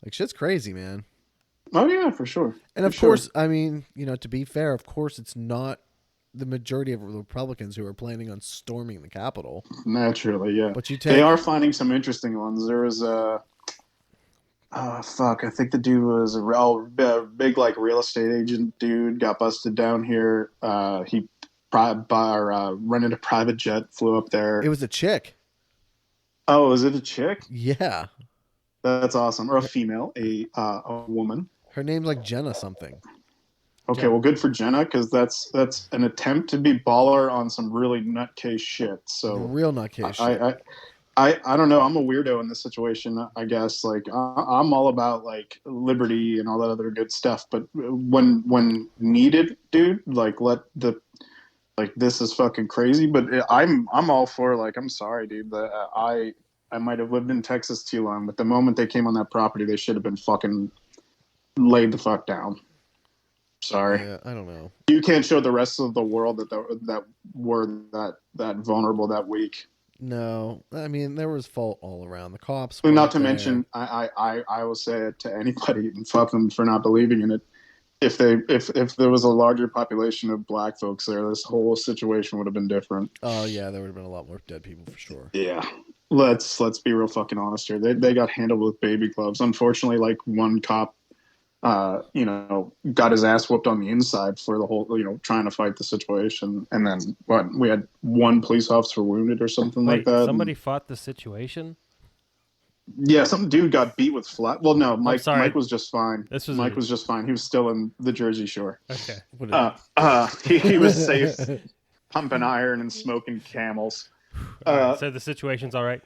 Like shit's crazy, man. Oh yeah, for sure. And of course, I mean, to be fair, of course, it's not the majority of Republicans who are planning on storming the Capitol. Naturally, yeah. But they are finding some interesting ones. There was fuck, I think the dude was a big like real estate agent dude. Got busted down here. He rented a private jet, flew up there. It was a chick. Oh, is it a chick? Yeah. That's awesome. Or a female, a woman. Her name's like Jenna something. Okay, well, good for Jenna because that's an attempt to be baller on some really nutcase shit. So real nutcase shit. I don't know. I'm a weirdo in this situation. I guess like I'm all about like liberty and all that other good stuff. But when needed, dude, like this is fucking crazy. But I'm all for like I'm sorry, dude. But I might have lived in Texas too long. But the moment they came on that property, they should have been fucking laid the fuck down. Sorry. Yeah, I don't know. You can't show the rest of the world that were that vulnerable that weak. No, I mean there was fault all around. The cops. Not to mention, I will say it to anybody and fuck them for not believing in it. If there was a larger population of black folks there, this whole situation would have been different. Oh yeah, there would have been a lot more dead people for sure. Yeah. Let's be real fucking honest here. They got handled with baby gloves. Unfortunately, like one cop got his ass whooped on the inside for the whole, trying to fight the situation. And then we had one police officer wounded or something like that. Somebody fought the situation? Yeah, some dude got beat with flat. Well, no, Mike was just fine. Mike was just fine. He was still in the Jersey Shore. Okay. He was safe, pumping iron and smoking camels. So the situation's all right?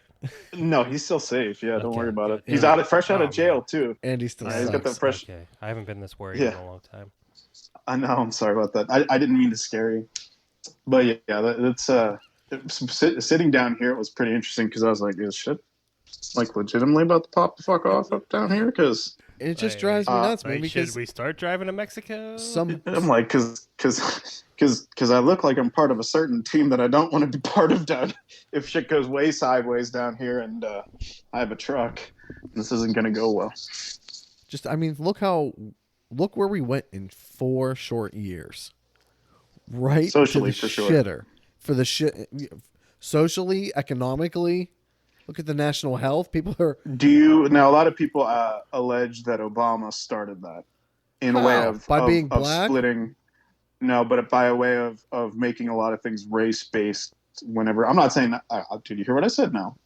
No, he's still safe. Yeah, don't worry about it. Yeah. He's fresh out of jail too. And he's still He's got the fresh. Okay. I haven't been this worried in a long time. I know. I'm sorry about that. I didn't mean to scare you, but that's sitting down here. It was pretty interesting because I was like, is shit like legitimately about to pop the fuck off up down here? Because it just drives me nuts, man. Because should we start driving to Mexico? I'm like, because I look like I'm part of a certain team that I don't want to be part of down. If shit goes way sideways down here, and I have a truck, this isn't gonna go well. Look where we went in 4 short years. Right Socially, to the for shitter. sure. For the shit, socially, economically. Look at the national health. People are. Now a lot of people allege that Obama started that. in a way How? By being of black? splitting. No, but by a way of making a lot of things race based. Whenever I'm not saying, did you hear what I said? Now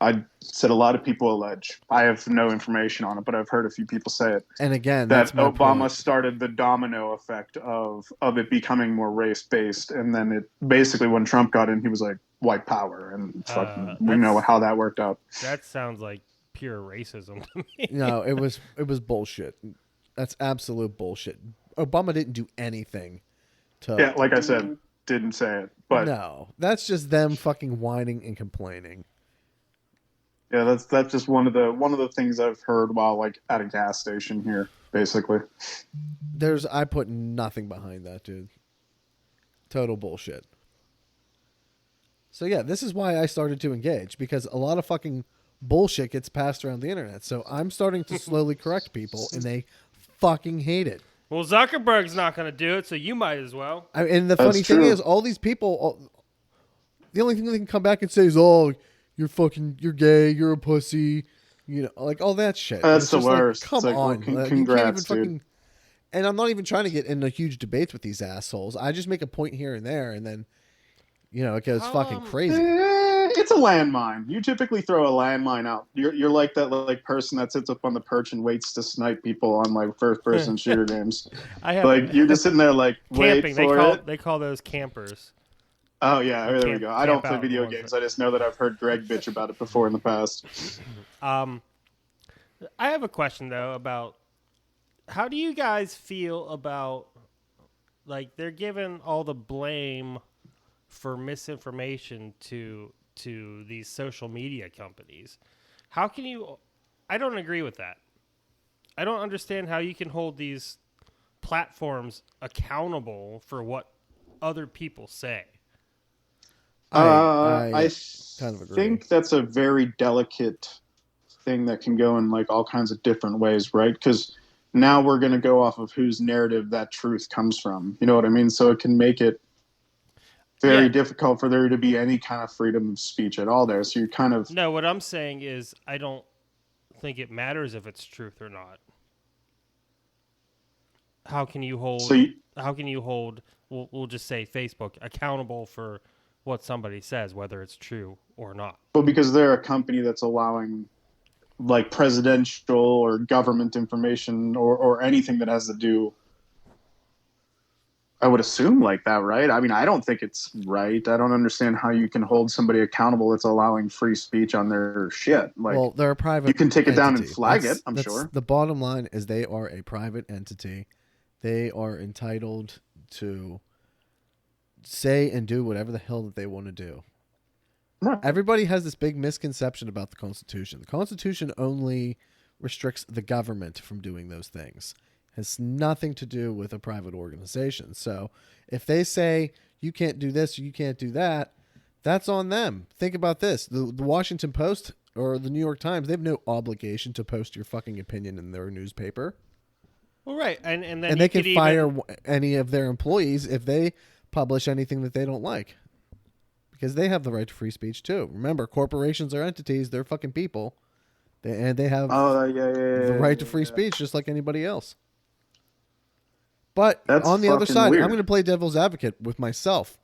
I said a lot of people allege. I have no information on it, but I've heard a few people say it And again, that's that my Obama point. started the domino effect of it becoming more race based, and then it basically when Trump got in, he was like white power, and fucking we know That's how that worked out. that sounds like pure racism to me. No, it was bullshit. That's absolute bullshit. Obama didn't do anything to. Yeah, like I said, didn't say it, but No, that's just them fucking whining and complaining. yeah, that's just one of the things I've heard while like at a gas station here, basically. I put nothing behind that, dude. Total bullshit. So yeah, this is why I started to engage, because a lot of fucking bullshit gets passed around the internet. So I'm starting to slowly correct people, and they fucking hate it. Well, Zuckerberg's not going to do it, so you might as well. And the That's funny thing true. is, all these people, the only thing they can come back and say is, "Oh, you're gay, you're a pussy," like all that shit. And That's it's the just like, worst. come It's like, well, on, you can't even congrats, dude. fucking. And I'm not even trying to get into huge debates with these assholes. I just make a point here and there, and then, it goes fucking crazy. It's a landmine. You typically throw a landmine out. You're like that like person that sits up on the perch and waits to snipe people on like first person shooter games. I have Like you're just sitting there like wait camping. for it. They call those campers. Oh yeah, there we Camp- go. I don't camp play out video ones games. that- I just know that I've heard Greg bitch about it before in the past. I have a question though about how do you guys feel about like they're giving all the blame for misinformation to these social media companies. How can you I don't agree with that. I don't understand how you can hold these platforms accountable for what other people say. I kind of agree. think that's a very delicate thing that can go in like all kinds of different ways, right? Because now we're going to go off of whose narrative that truth comes from. You know what I mean? So it can make it very Yeah. difficult for there to be any kind of freedom of speech at all there. So you're kind of No, what I'm saying is I don't think it matters if it's truth or not. How can you hold so you, we'll just say Facebook accountable for what somebody says, whether it's true or not? well, because they're a company that's allowing like presidential or government information or anything that has to do, I would assume like that, right? I mean, I don't think it's right. I don't understand how you can hold somebody accountable that's allowing free speech on their shit. Like, Well, they're a private. you can take it down and entity. flag That's- it, I'm that's sure. The bottom line is they are a private entity. They are entitled to say and do whatever the hell that they want to do. Right. Everybody has this big misconception about the Constitution. The Constitution only restricts the government from doing those things. It has nothing to do with a private organization. So if they say you can't do this or you can't do that, that's on them. Think about this. The Washington Post or the New York Times, they have no obligation to post your fucking opinion in their newspaper. Well, right, and then And they can fire any of their employees if they publish anything that they don't like. Because they have the right to free speech too. Remember, corporations are entities. They're fucking people. They have the right to free speech just like anybody else. But That's on the other fucking side, weird. I'm going to play devil's advocate with myself.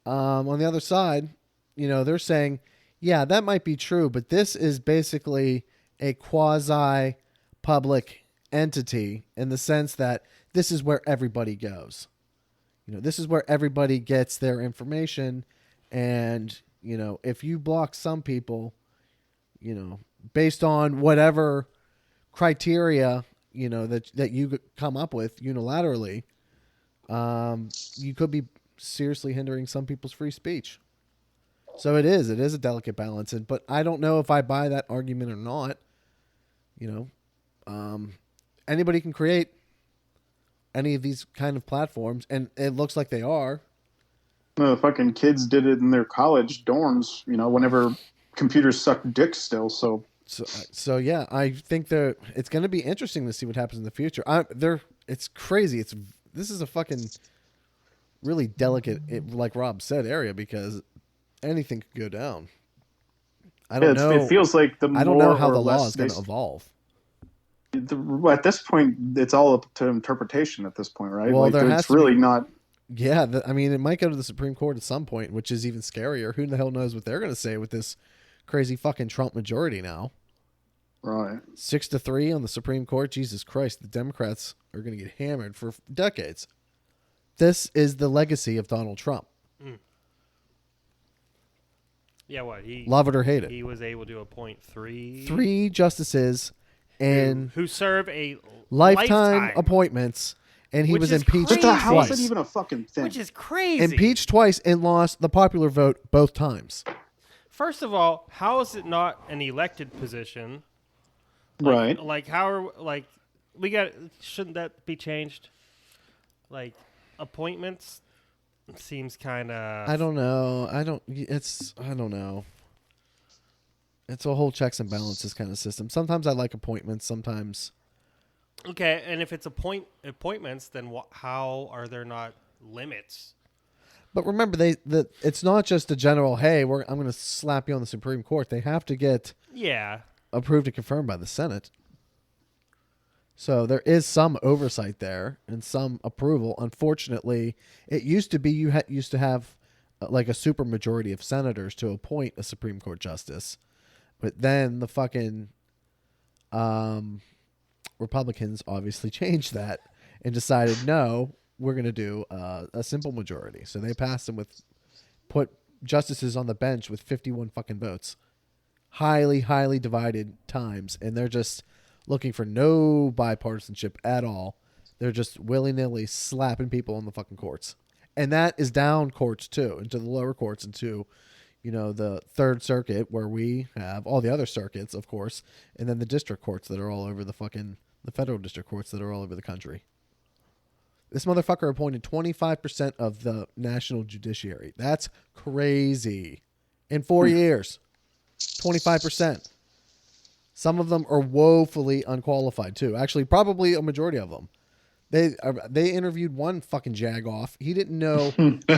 On the other side, they're saying, yeah, that might be true, but this is basically a quasi-public entity in the sense that this is where everybody goes. This is where everybody gets their information. And, if you block some people, based on whatever criteria, that you come up with unilaterally, you could be seriously hindering some people's free speech. So it is a delicate balance. But I don't know if I buy that argument or not. Anybody can create any of these kind of platforms, and it looks like they are. No, the fucking kids did it in their college dorms, whenever computers suck dick still. So yeah, I think that it's going to be interesting to see what happens in the future. It's crazy. This is a fucking really delicate, like Rob said, area because anything could go down. I don't know. It feels like I don't know how the law is going to evolve. At this point, it's all up to interpretation. At this point, right? Well, Like, there has it's to really be. not. Yeah, I mean, it might go to the Supreme Court at some point, which is even scarier. Who the hell knows what they're going to say with this crazy fucking Trump majority now? Right. 6-3 on the Supreme Court. Jesus Christ, the Democrats are going to get hammered for decades. This is the legacy of Donald Trump. Mm. Yeah, what Love it or hate it. He was able to appoint three justices and who serve a lifetime appointments, and he Which was is impeached crazy. But how is twice. that even a fucking thing? which is crazy. Impeached twice and lost the popular vote both times. First of all, how is it not an elected position? Right. Like how are shouldn't that be changed? Like appointments seems kind of I don't know. I don't know. It's a whole checks and balances kind of system. Sometimes I like appointments. Sometimes. Okay, and if it's appointments, then how are there not limits? But remember, it's not just a general. Hey, I'm going to slap you on the Supreme Court. They have to get approved and confirmed by the Senate. So there is some oversight there and some approval. Unfortunately, it used to be used to have like a super majority of senators to appoint a Supreme Court justice, but then the fucking Republicans obviously changed that and decided no, we're going to do a simple majority. So they passed them put justices on the bench with 51 fucking votes, highly divided times, and they're just looking for no bipartisanship at all. They're just willy-nilly slapping people on the fucking courts. And that is down courts too, into the lower courts, into, the Third Circuit, where we have all the other circuits, of course, and then the district courts that are all over the federal district courts that are all over the country. This motherfucker appointed 25% of the national judiciary. That's crazy. In 4 years, 25%. Some of them are woefully unqualified too. Actually, probably a majority of them. They interviewed one fucking jagoff. He didn't know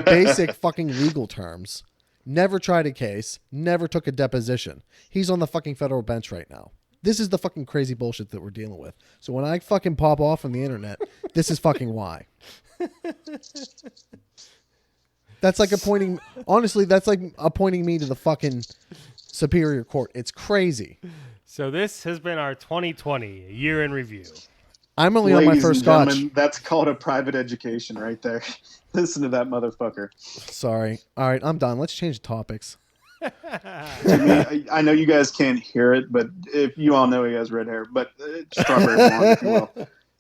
basic fucking legal terms. Never tried a case. Never took a deposition. He's on the fucking federal bench right now. This is the fucking crazy bullshit that we're dealing with. So when I fucking pop off on the internet, this is fucking why. That's like appointing. Honestly, that's like appointing me to the fucking Superior Court. It's crazy. So this has been our 2020 year in review. I'm only on my first scotch. That's called a private education right there. Listen to that motherfucker. Sorry. All right, I'm done. Let's change topics. I know you guys can't hear it, but if you all know he has red hair, but strawberry blonde, if you will.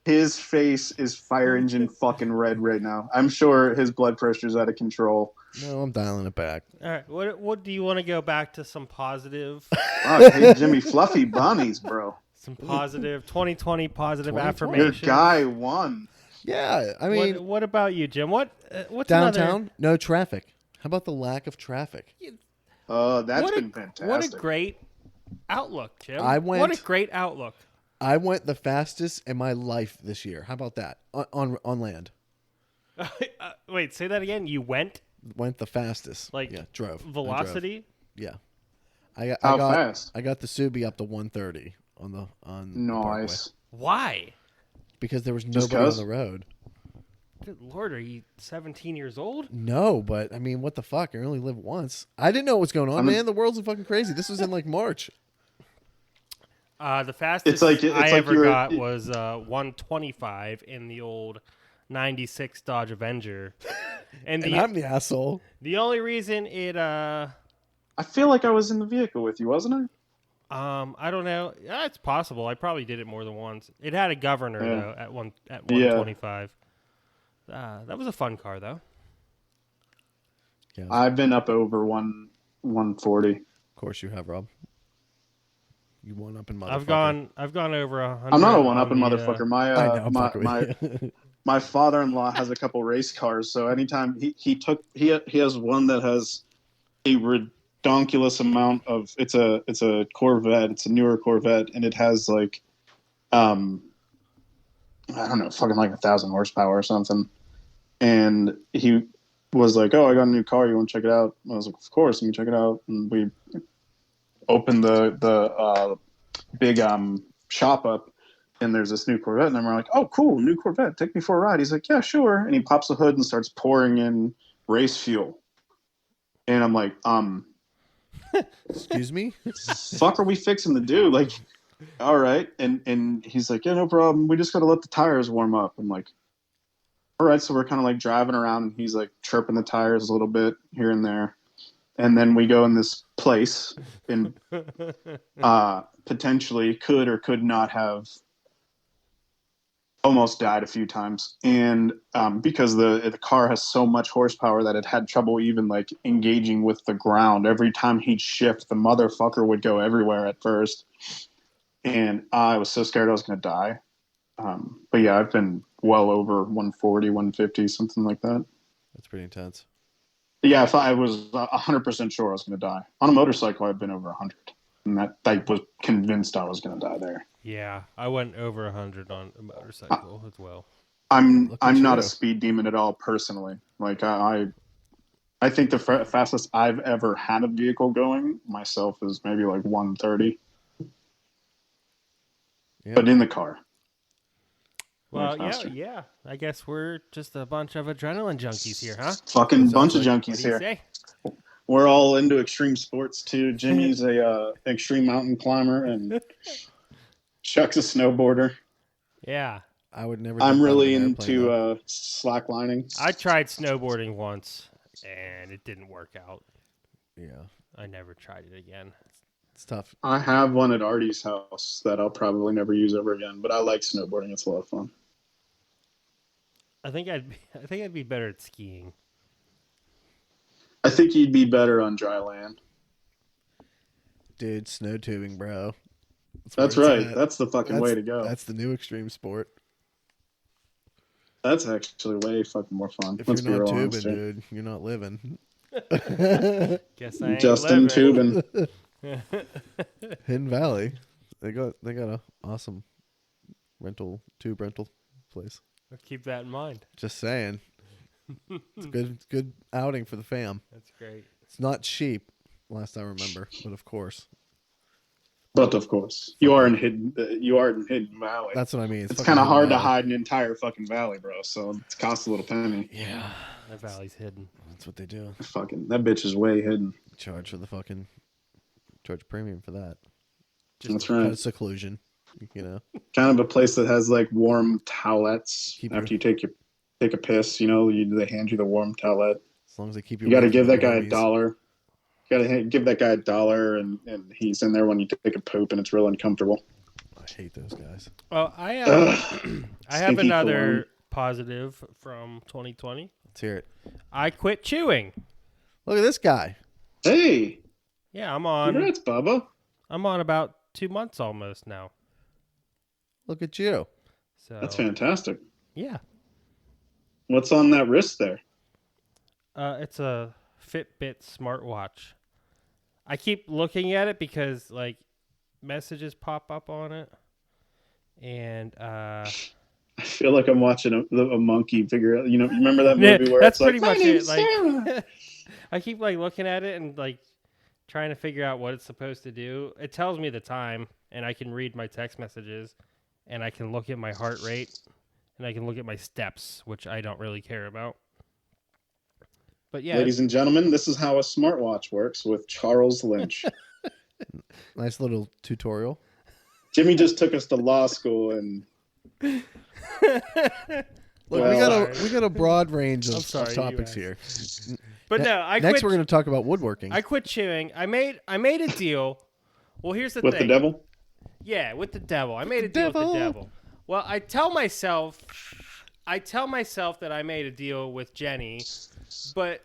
His face is fire engine fucking red right now. I'm sure his blood pressure is out of control. No, I'm dialing it back. All right, what do you want to go back to some positive? Oh, hey, Jimmy, fluffy bunnies, bro. Some positive 2020 positive 2020. affirmations. Your guy won. Yeah, I mean, what about you, Jim? What's downtown? another... No traffic. How about the lack of traffic? That's been fantastic. What a great outlook, Jim. What a great outlook. I went the fastest in my life this year. How about that? On land. Wait, say that again. You went the fastest. like drove velocity. Yeah, I How got fast? I got the Subi up to 130 on the Nice. Why? because there was Just nobody on 'cause? the road. Good Lord, are you 17 years old? No, but I mean, what the fuck? I only live once. I didn't know what was going on, man. The world's fucking crazy. This was in like March. The fastest it's I like ever you're- got was 125 in the old 96 Dodge Avenger. And And I'm the asshole. the only reason it I feel like I was in the vehicle with you, wasn't I don't know. Yeah, it's possible. I probably did it more than once. It had a governor Yeah. though at 125. That was a fun car though. Yeah, I? I've been up over 140. of course you have, Rob. You one up in motherfucker. I've gone over 100. I'm not a one-upping on the, motherfucker. I know. fuck with you. My father-in-law has a couple race cars, so anytime he has one that has a redonkulous amount of it's a Corvette, it's a newer Corvette, and it has like I don't know, fucking like 1,000 horsepower or something. And he was like, "Oh, I got a new car. You want to check it out?" I was like, "Of course, let me check it out." And we opened the big shop up, and there's this new Corvette, and then we're like, oh, cool, new Corvette, take me for a ride. He's like, yeah, sure. And he pops the hood and starts pouring in race fuel. And I'm like, Excuse me? fuck are we fixing to do? Like, all right. And he's like, yeah, no problem. We just got to let the tires warm up. I'm like, all right. So we're kind of like driving around, and he's like chirping the tires a little bit here and there. And then we go in this place and potentially could or could not have almost died a few times, and because the car has so much horsepower that it had trouble even like engaging with the ground. Every time he'd shift, the motherfucker would go everywhere at first, and I was so scared I was going to die. But yeah, I've been well over 140, 150, something like that. That's pretty intense. Yeah, if I was 100% sure I was going to die on a motorcycle, I've been over 100, and that I was convinced I was going to die there. Yeah, I went over 100 on a motorcycle as well. I'm Look at not you. a speed demon at all personally. Like I think the fastest I've ever had a vehicle going myself is maybe like 130, Yeah. but in the car. Well, Like faster. yeah. I guess we're just a bunch of adrenaline junkies here, huh? Fucking Sounds bunch of like- What junkies do you here. say? We're all into extreme sports too. Jimmy's a extreme mountain climber, and Chuck's a snowboarder. Yeah, I would never. I'm jump out of really an airplane, into though. slacklining. I tried snowboarding once, and it didn't work out. Yeah, I never tried it again. it's tough. I have one at Artie's house that I'll probably never use ever again, but I like snowboarding. It's a lot of fun. I think I'd be better at skiing. I think you'd be better on dry land. Dude, snow tubing, bro. That's where it's right. at. That's the fucking way to go. That's the new extreme sport. That's actually way fucking more fun. If Let's you're be not real tubing, honest here. dude, you're not living. Guess I ain't Justin living. Tubin. Hidden Valley, they got a awesome tube rental place. I'll keep that in mind. Just saying, it's good outing for the fam. That's great. It's not cheap, last I remember, but of course, But of course, you are in Hidden Valley. that's what I mean. It's fucking kind of Hidden hard to Valley. hide an entire fucking valley, bro. So it costs a little penny. Yeah, The valley's hidden. that's what they do. Fucking that bitch is way hidden. Charge premium for that. That's Kind right. of seclusion, you know. Kind of a place that has like warm towelettes Keep after you take a piss. You know, they hand you the warm towelette. As long as they keep you. You got to away give from that guy babies. $1. You got to give that guy $1, and he's in there when you take a poop, and it's real uncomfortable. I hate those guys. Well, I have I have Stinky another cologne. positive from 2020. Let's hear it. I quit chewing. Look at this guy. Hey, Yeah, I'm on. congrats, Bubba. I'm on about 2 months almost now. Look at you. So That's fantastic. yeah, What's on that wrist there? it's a Fitbit smartwatch. I keep looking at it because like messages pop up on it, and I feel like I'm watching a monkey figure out. You know, remember that movie where that's it's like, pretty "My much it. name's Like Sarah." I keep like looking at it and like trying to figure out what it's supposed to do. It tells me the time, and I can read my text messages, and I can look at my heart rate, and I can look at my steps, which I don't really care about. But yeah, Ladies and gentlemen, this is how a smartwatch works with Charles Lynch. Nice little tutorial. Jimmy just took us to law school, and Look, Well, we got a broad range I'm of sorry, you topics asked. here. but no, I Next, quit. we're going to talk about woodworking. I quit chewing. I made a deal. Well, here's the with thing. the devil. Yeah, with the devil. I made a the deal with the devil. devil. Well, I tell myself that I made a deal with Jenny, but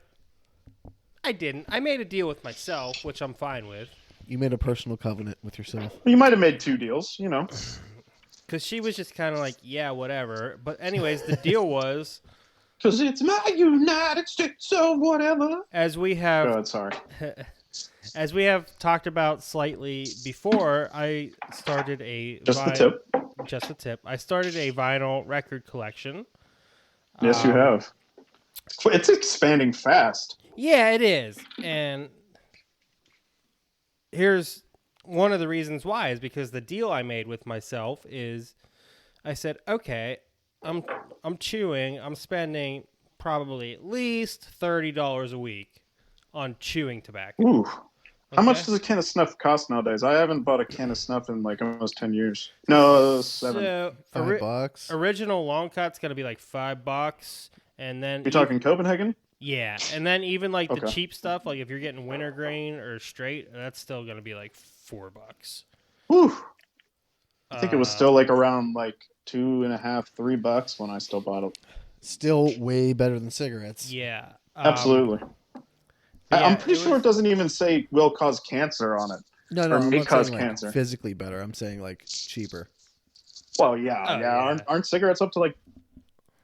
I didn't. I made a deal with myself, which I'm fine with, You made a personal covenant with yourself. You might have made 2 deals, you know. because she was just kind of like, yeah, whatever. But anyways, the deal was, Because it's my United States of whatever. as we Go have ahead, sorry. as we have talked about slightly before, I started a Just the tip. Just a tip. I started a vinyl record collection. Yes, you have. It's expanding fast. Yeah, it is. And here's one of the reasons why is because the deal I made with myself is I said, okay, I'm chewing. I'm spending probably at least $30 a week on chewing tobacco. Ooh. How much Okay. does a can of snuff cost nowadays? I haven't bought a can of snuff in like almost 10 years. No, 7. So $5. original long cut's gonna be like $5, and then You talking Copenhagen? yeah, and then even like the Okay. cheap stuff, like if you're getting wintergreen or straight, that's still gonna be like $4. Whew. I think it was Uh, still like around like $2.50, $3 when I still bought it. Still way better than cigarettes. yeah. Absolutely. But yeah, I'm pretty sure it doesn't even say will cause cancer on it. No, Or I'm may not cause saying cancer. like physically better. I'm saying like cheaper. Well, yeah, Oh, yeah. yeah. Aren't cigarettes up to like?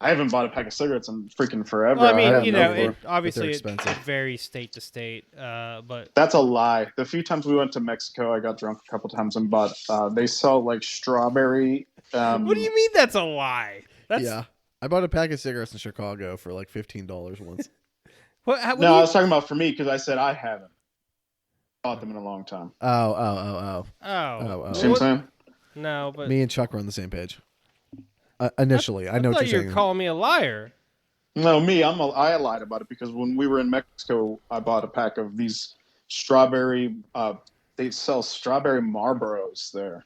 I haven't bought a pack of cigarettes in freaking forever. Well, I I mean, haven't you know, before. it obviously it expensive. varies state to state, but That's a lie. The few times we went to Mexico, I got drunk a couple times and bought. They sell like strawberry. what do you mean that's a lie? That's Yeah. I bought a pack of cigarettes in Chicago for like $15 once. what No, do I you, was talking about for me because I said I haven't bought them in a long time. Oh. oh, See what I'm saying? no, but Me and Chuck were on the same page. Initially, I know what thought you're you were saying. calling me a liar. No, I lied about it because when we were in Mexico, I bought a pack of these strawberry. They sell strawberry Marlboros there,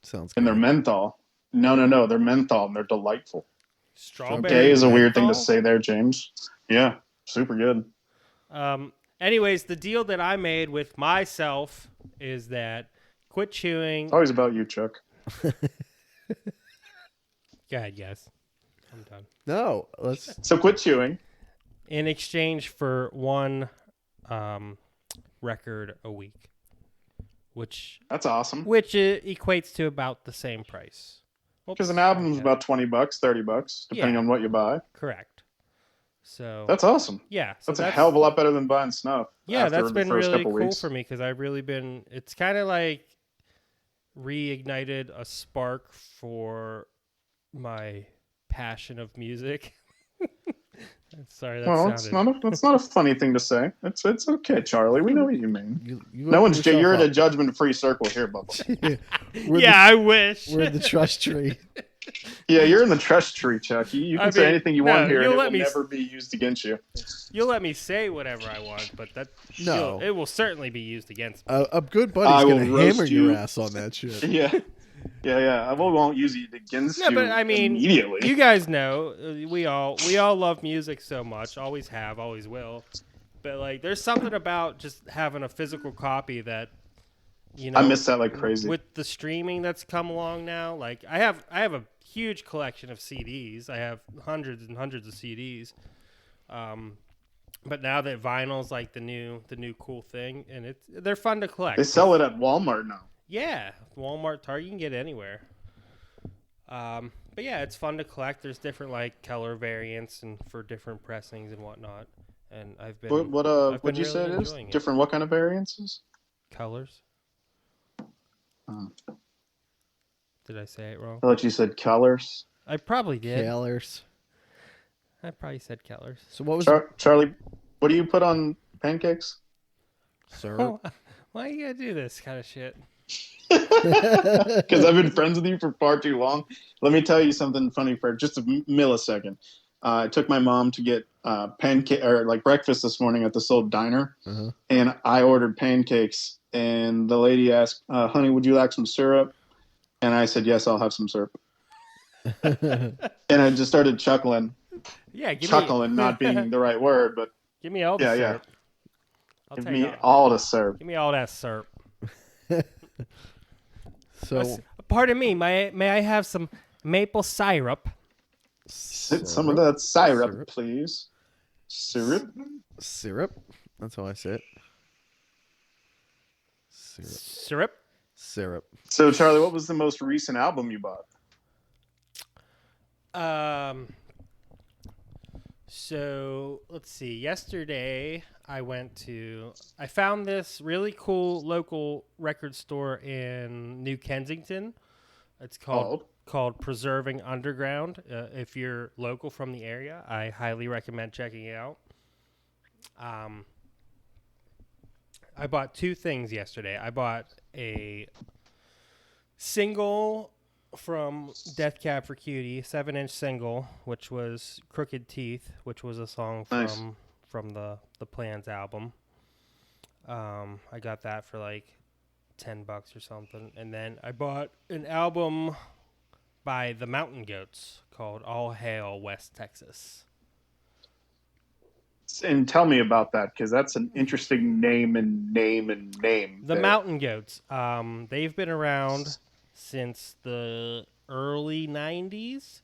Sounds and they're good. menthol. No, they're menthol and they're delightful. Strawberry Gay is a weird thing to menthol? say there, James. Yeah, super good. Anyways, the deal that I made with myself is that quit chewing. It's always about you, Chuck. Go ahead, guys. I'm done. No, let's. So quit chewing. In exchange for one record a week, which That's awesome. equates to about the same price. Because an album's about $20, $30, depending Yeah. on what you buy. Correct. So That's awesome. yeah, so That's a hell of a lot better than buying snuff. yeah, after that's the been first really couple cool weeks. for me because I've really been. It's kind of like reignited a spark for my passion of music. Sorry, that Well, sounded. that's not a funny thing to say. It's okay, Charlie. We know what you mean. You No one's open you're in a yourself judgment-free circle here, Bubba. up. We're Yeah, I wish. we're in the trust tree. Yeah, you're in the trust tree, Chuck. You I can say mean, anything you no, want here, and you'll it let will me never be used against you. You'll let me say whatever I want, but No. it will certainly be used against me. A good I buddy's will gonna roast hammer your you. ass on that shit. Yeah. I won't use it against No, you but I mean, immediately. you guys know we all love music so much, always have, always will. But like, there's something about just having a physical copy that, you know, I miss that like crazy. with the streaming that's come along now. Like, I have a huge collection of CDs. I have hundreds and hundreds of CDs. But now that vinyl's like the new cool thing, and they're fun to collect. They sell it at Walmart now. Yeah, Walmart, Target, you can get it anywhere. But yeah, it's fun to collect. There's different like color variants and for different pressings and whatnot. And I've been What I've would been you say really it is? enjoying it. Different what kind of variances? Colors. Oh. Did I say it wrong? I thought you said colors. I probably did. Killers. I probably said colors. So what was Charlie, what do you put on pancakes? sir? Why you gotta do this kind of shit? Because I've been friends with you for far too long. Let me tell you something funny for just a millisecond. I took my mom to get pancake or like breakfast this morning at this old diner, and I ordered pancakes. And the lady asked, "Honey, would you like some syrup?" And I said, "Yes, I'll have some syrup." And I just started chuckling. Yeah, Chuckling, not being the right word, but give me all the yeah. syrup. I'll Give take me all the syrup. Give me all that syrup. So Pardon me, may I have some maple syrup? Some of that syrup, please. Syrup. Syrup. That's how I say it. Syrup. Syrup? Syrup. So, Charlie, what was the most recent album you bought? So let's see. Yesterday I found this really cool local record store in New Kensington. It's called Preserving Underground. If you're local from the area, I highly recommend checking it out. I bought two things yesterday. I bought a single from Death Cab for Cutie, 7-inch single, which was Crooked Teeth, which was a song Nice. from the Plans album. I got that for like $10 or something, and then I bought an album by the Mountain Goats called All Hail West Texas. And tell me about that, because that's an interesting name. The there. Mountain Goats. They've been around since the early '90s.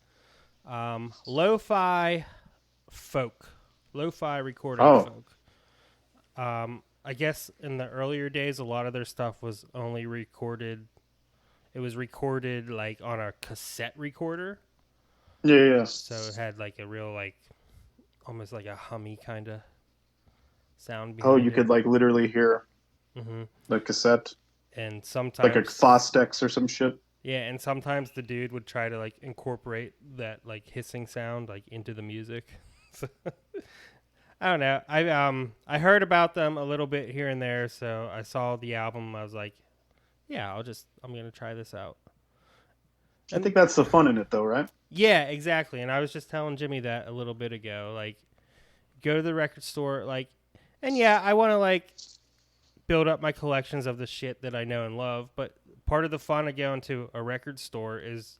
Lo-fi folk, lo-fi recording folk. I guess in the earlier days, a lot of their stuff was only recorded. It was recorded like on a cassette recorder. Yeah. So it had like a real like, almost like a hummy kind of sound behind Oh, it. you could like literally hear Mm-hmm. the cassette, And sometimes like a Fostex or some shit. Yeah, and sometimes the dude would try to like incorporate that like hissing sound like into the music. So, I don't know. I heard about them a little bit here and there, so I saw the album. I was like, yeah, I'm gonna try this out. I think that's the fun in it, though, right? Yeah, exactly. And I was just telling Jimmy that a little bit ago. Like, go to the record store, like, and yeah, I want to like build up my collections of the shit that I know and love. But part of the fun of going to a record store is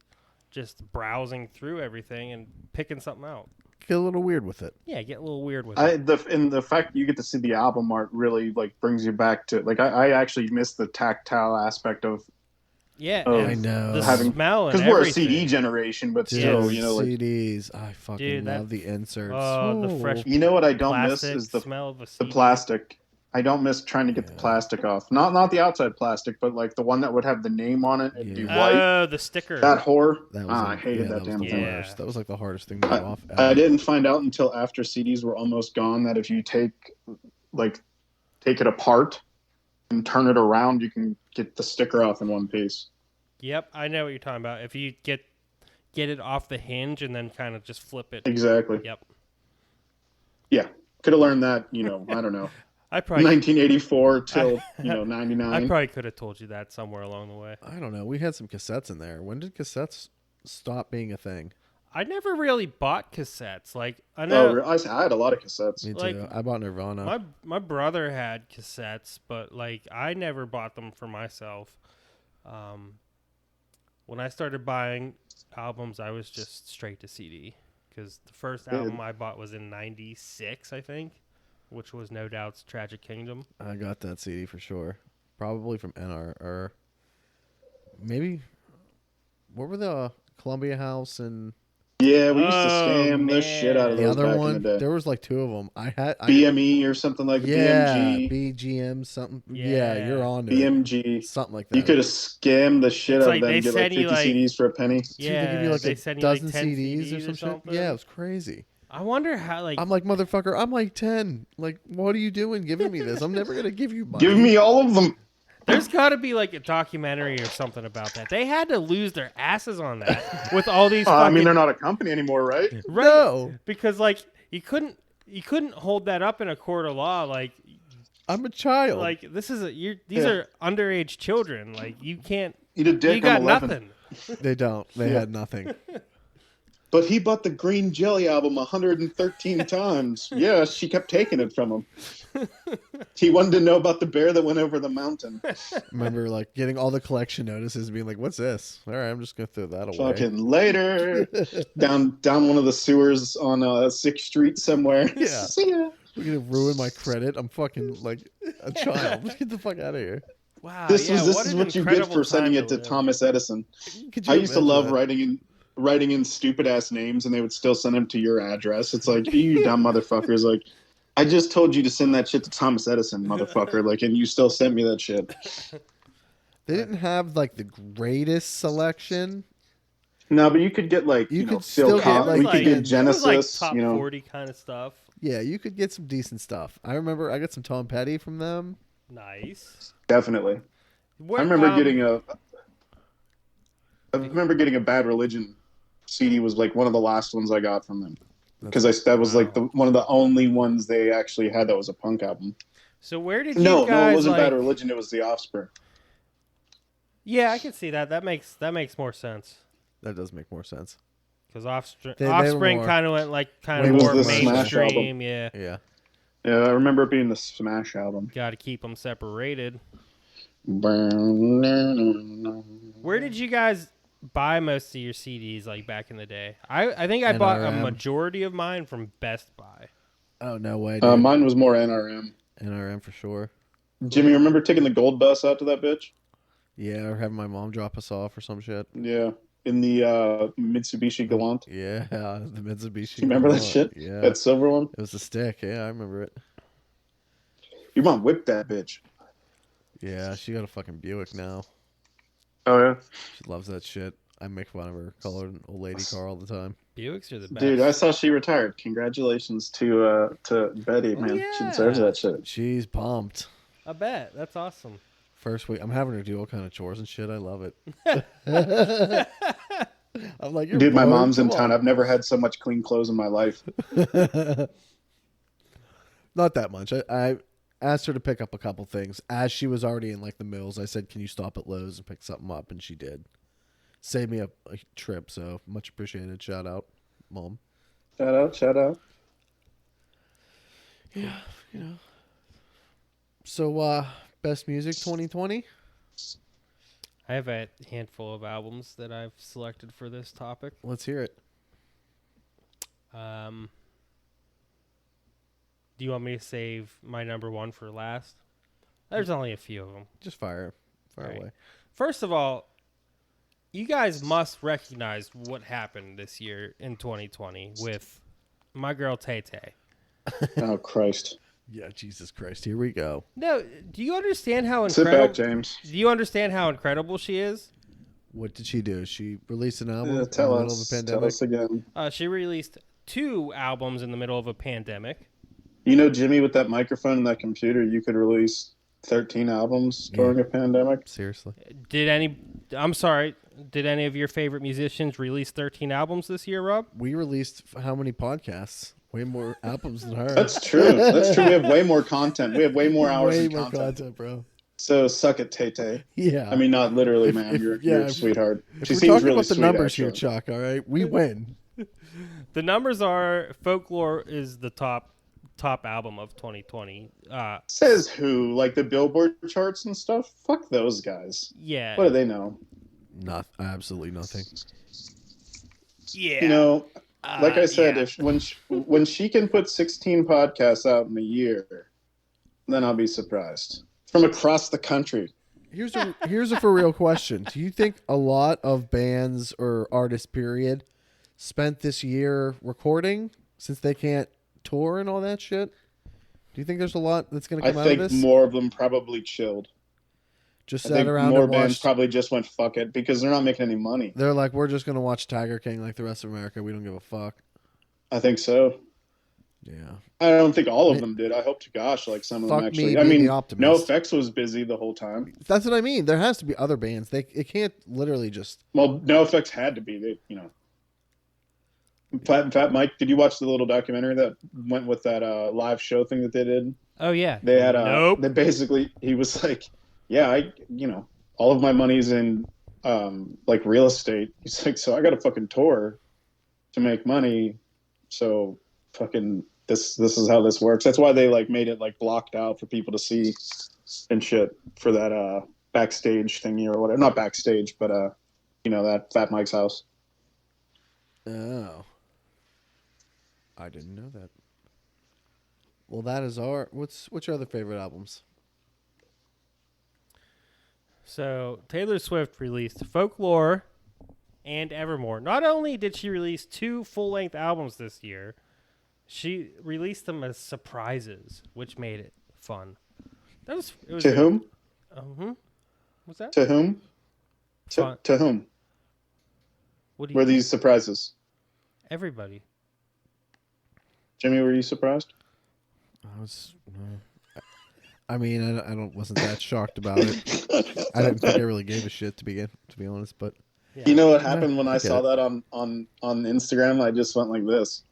just browsing through everything and picking something out. Get a little weird with it. Yeah, get a little weird with it. The fact that you get to see the album art really like brings you back to like I actually miss the tactile aspect of Yeah, of I know. the having smell and because we're a everything. CD generation, but Dude, still, you know, like CDs. I fucking Dude, that- love the inserts. Oh, the Ooh. fresh you know what I don't miss plastic is the smell of a the CD. plastic. I don't miss trying to get the plastic off. Not the outside plastic, but like the one that would have the name on it and be Yeah. white. Oh, the sticker. That horror. That was I hated that was damn the thing. Yeah. worst. That was like the hardest thing to get off. I ever. didn't find out until after CDs were almost gone that if you take it apart and turn it around, you can get the sticker off in one piece. Yep, I know what you're talking about. If you get it off the hinge and then kind of just flip it. Exactly. Yep. Yeah. Could have learned that, I don't know, I probably 1984 till, I 99. probably could have told you that somewhere along the way. I don't know. We had some cassettes in there. When did cassettes stop being a thing? I never really bought cassettes. Like I know I had a lot of cassettes. Me too. Like, I bought Nirvana. my brother had cassettes, but like I never bought them for myself. When I started buying albums, I was just straight to CD because the first album I bought was in '96, I think, which was No Doubt's Tragic Kingdom. I got that CD for sure. Probably from NR or maybe what were the Columbia House and Yeah, we used to Oh, scam the man. shit out of the those other back one? in the day. There was like two of them. I BME or something like BMG. BGM something. Yeah, Yeah. you're on to BMG. it. Something like that. You could have scammed the shit It's out like of them they and get like send 50 you, like- CDs for a penny. Dude, Yeah, they give you like they a send you, like, dozen 10 CDs or CDs some or shit. something. Yeah, it was crazy. I wonder how like I'm like, motherfucker, I'm like 10. Like, what are you doing giving me this? I'm never going to give you money. Give me all of them. there's got to be like a documentary or something about that. They had to lose their asses on that with all these. I Fucking, mean, they're not a company anymore, right? right? No. Because like you couldn't hold that up in a court of law. Like I'm a child. this is these Yeah. are underage children. Like you can't. Eat a dick. You got I'm 11. nothing. They don't. They Yeah. had nothing. But he bought the Green Jelly album 113 times. Yeah, she kept taking it from him. He wanted to know about the bear that went over the mountain. Remember, like, getting all the collection notices and being like, what's this? All right, I'm just going to throw that away. Fucking later. down one of the sewers on 6th Street somewhere. Yeah. See ya. You're going to ruin my credit. I'm fucking, like, a child. Just get the fuck out of here. Wow. This yeah, is what an what you get incredible for sending time it to live in. Thomas Edison. Could you I used to imagine love that? writing in stupid ass names, and they would still send them to your address. It's like, you dumb motherfuckers! Like, I just told you to send that shit to Thomas Edison, motherfucker! Like, and you still sent me that shit. They didn't have, like, the greatest selection. No, but you could get like You you could know, still Phil get, Collins. like, We could the- get It was Genesis. like top you know, 40 kind of stuff. Yeah, you could get some decent stuff. I remember I got some Tom Petty from them. Nice. definitely. Where, I remember getting a Bad Religion CD. Was like one of the last ones I got from them because that was like one of the only ones they actually had that was a punk album. So where did you No, guys it wasn't like? Bad Religion. It was The Offspring. Yeah, I can see that. That makes more sense. That does make more sense. Because They were Offspring more- kind of went like kind way of It was more the Smash mainstream. Yeah, Yeah. Yeah, I remember it being the Smash album. got to keep them separated. Where Where did you guys buy most of your CDs like back in the day? I think I bought a NRM. majority of mine from Best Buy. Oh, no way, dude. Mine was more NRM. NRM for sure. Jimmy, remember taking the gold bus out to that bitch? Yeah, or having my mom drop us off or some shit. Yeah, in the Mitsubishi Galant. Yeah, the Mitsubishi. You remember that Galant. shit? Yeah. That silver one? It was a stick. Yeah, I remember it. Your mom whipped that bitch. Yeah, she got a fucking Buick now. Oh, yeah? She loves that shit. I make fun of her, call her an old lady car all the time. Buicks are the best. Dude, I saw she retired. Congratulations to Betty, man. She deserves yeah. that shit. She's pumped. I bet. That's awesome. First week, I'm having her do all kind of chores and shit. I love it. I'm like, you're Dude, my bored? mom's in Come town. on. I've never had so much clean clothes in my life. Not that much. I asked her to pick up a couple things. As she was already in like the mills, I said, can you stop at Lowe's and pick something up? And she did. Saved me a trip, so much appreciated. Shout out, Mom. Shout out, shout out. Yeah, you know. So, best music 2020? I have a handful of albums that I've selected for this topic. Let's hear it. Do you want me to save my number one for last? There's only a few of them. Just fire Right. away. First of all, you guys must recognize what happened this year in 2020 with my girl Tay Tay. Oh, Christ. Yeah, Jesus Christ. Here we go. No, do you understand how Sit incredible? back, James. Do you understand how incredible she is? What did she do? She released an album in the Tell middle of a us. Tell pandemic. us again. She released 2 albums in the middle of a pandemic. You know, Jimmy, with that microphone and that computer, you could release 13 albums during a pandemic. Seriously. Did any of your favorite musicians release 13 albums this year, Rob? We released how many podcasts? Way more albums than her. That's true. That's true. We have way more content. We have way more hours Way of more content. bro. So suck it, Tay Tay. Yeah. I mean, not literally, If- man. if- You're yeah, a if- sweetheart. If She we're seems talking really about the sweet, numbers actually. here, Chuck, all right? We win. The numbers are Folklore is the top album of 2020. Says who? Like the Billboard charts and stuff? Fuck those guys. Yeah. What do they know? Absolutely nothing. Yeah. You know, like I said, yeah. if when she can put 16 podcasts out in a year, then I'll be surprised. From across the country. Here's a for real question. Do you think a lot of bands or artists, period, spent this year recording since they can't tour and all that shit? Do you think there's a lot that's going to I come out of think this? more of them probably chilled. Just I sat think around more and bands watched. probably just went fuck it because they're not making any money. They're like, we're just going to watch Tiger King like the rest of America. We don't give a fuck. I think so. Yeah. I don't think all of them did. I hope to gosh, like some of them Fuck actually. me I being mean, the optimist. No Effects was busy the whole time. That's what I mean. There has to be other bands. It can't literally just. Well, No Effects had to be. They, you know. Fat Mike, did you watch the little documentary that went with that live show thing that they did? Oh yeah. They had Nope. They basically he was like, yeah, all of my money's in like real estate. He's like, so I got a fucking tour to make money. So fucking this is how this works. That's why they like made it like blocked out for people to see and shit for that backstage thingy or whatever. Not backstage, but that Fat Mike's house. Oh. I didn't know that. Well, that is what's your other favorite albums? So Taylor Swift released Folklore and Evermore. Not only did she release 2 full-length albums this year, she released them as surprises, which made it fun. It was To whom? What's that? To whom? Fun. To whom? What do Were you these surprises? Everybody. Jimmy, were you surprised? I was. I mean, I wasn't that shocked about it. I didn't think I really gave a shit to be honest. But Yeah. You know what happened when I get saw it. that on Instagram? I just went like this,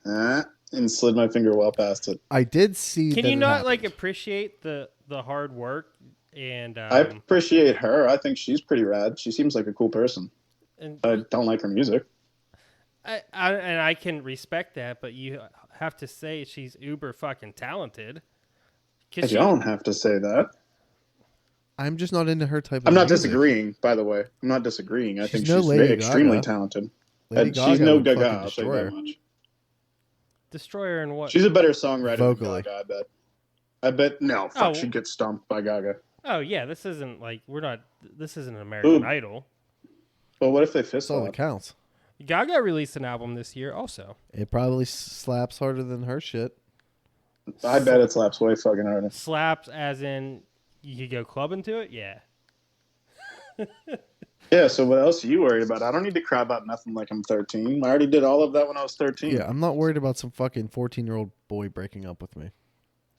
and slid my finger well past it. I did see. Can that you it not like happened. appreciate the hard work and I appreciate her. I think she's pretty rad. She seems like a cool person. and I don't like her music. I can respect that, but you have to say she's uber fucking talented. I Cause don't have to say that. I'm just not into her type I'm of not music. disagreeing, by the way. I'm not disagreeing. I She's think no she's Lady extremely Gaga. talented. Lady She's Gaga no would Gaga, fucking I'll tell you destroy that her. much. Destroyer and what? She's a better songwriter Vocally. than Gaga, I bet. I bet, no, fuck, Oh. she'd get stomped by Gaga. Oh yeah, this isn't like This isn't an American Ooh. Idol. Well, what if they That's fist all that up? counts. Gaga released an album this year, also. It probably slaps harder than her shit. I bet it slaps way fucking harder. Slaps, as in you could go clubbing to it. Yeah. Yeah, so what else are you worried about? I don't need to cry about nothing like I'm 13. I already did all of that when I was 13. Yeah, I'm not worried about some fucking 14-year-old boy breaking up with me.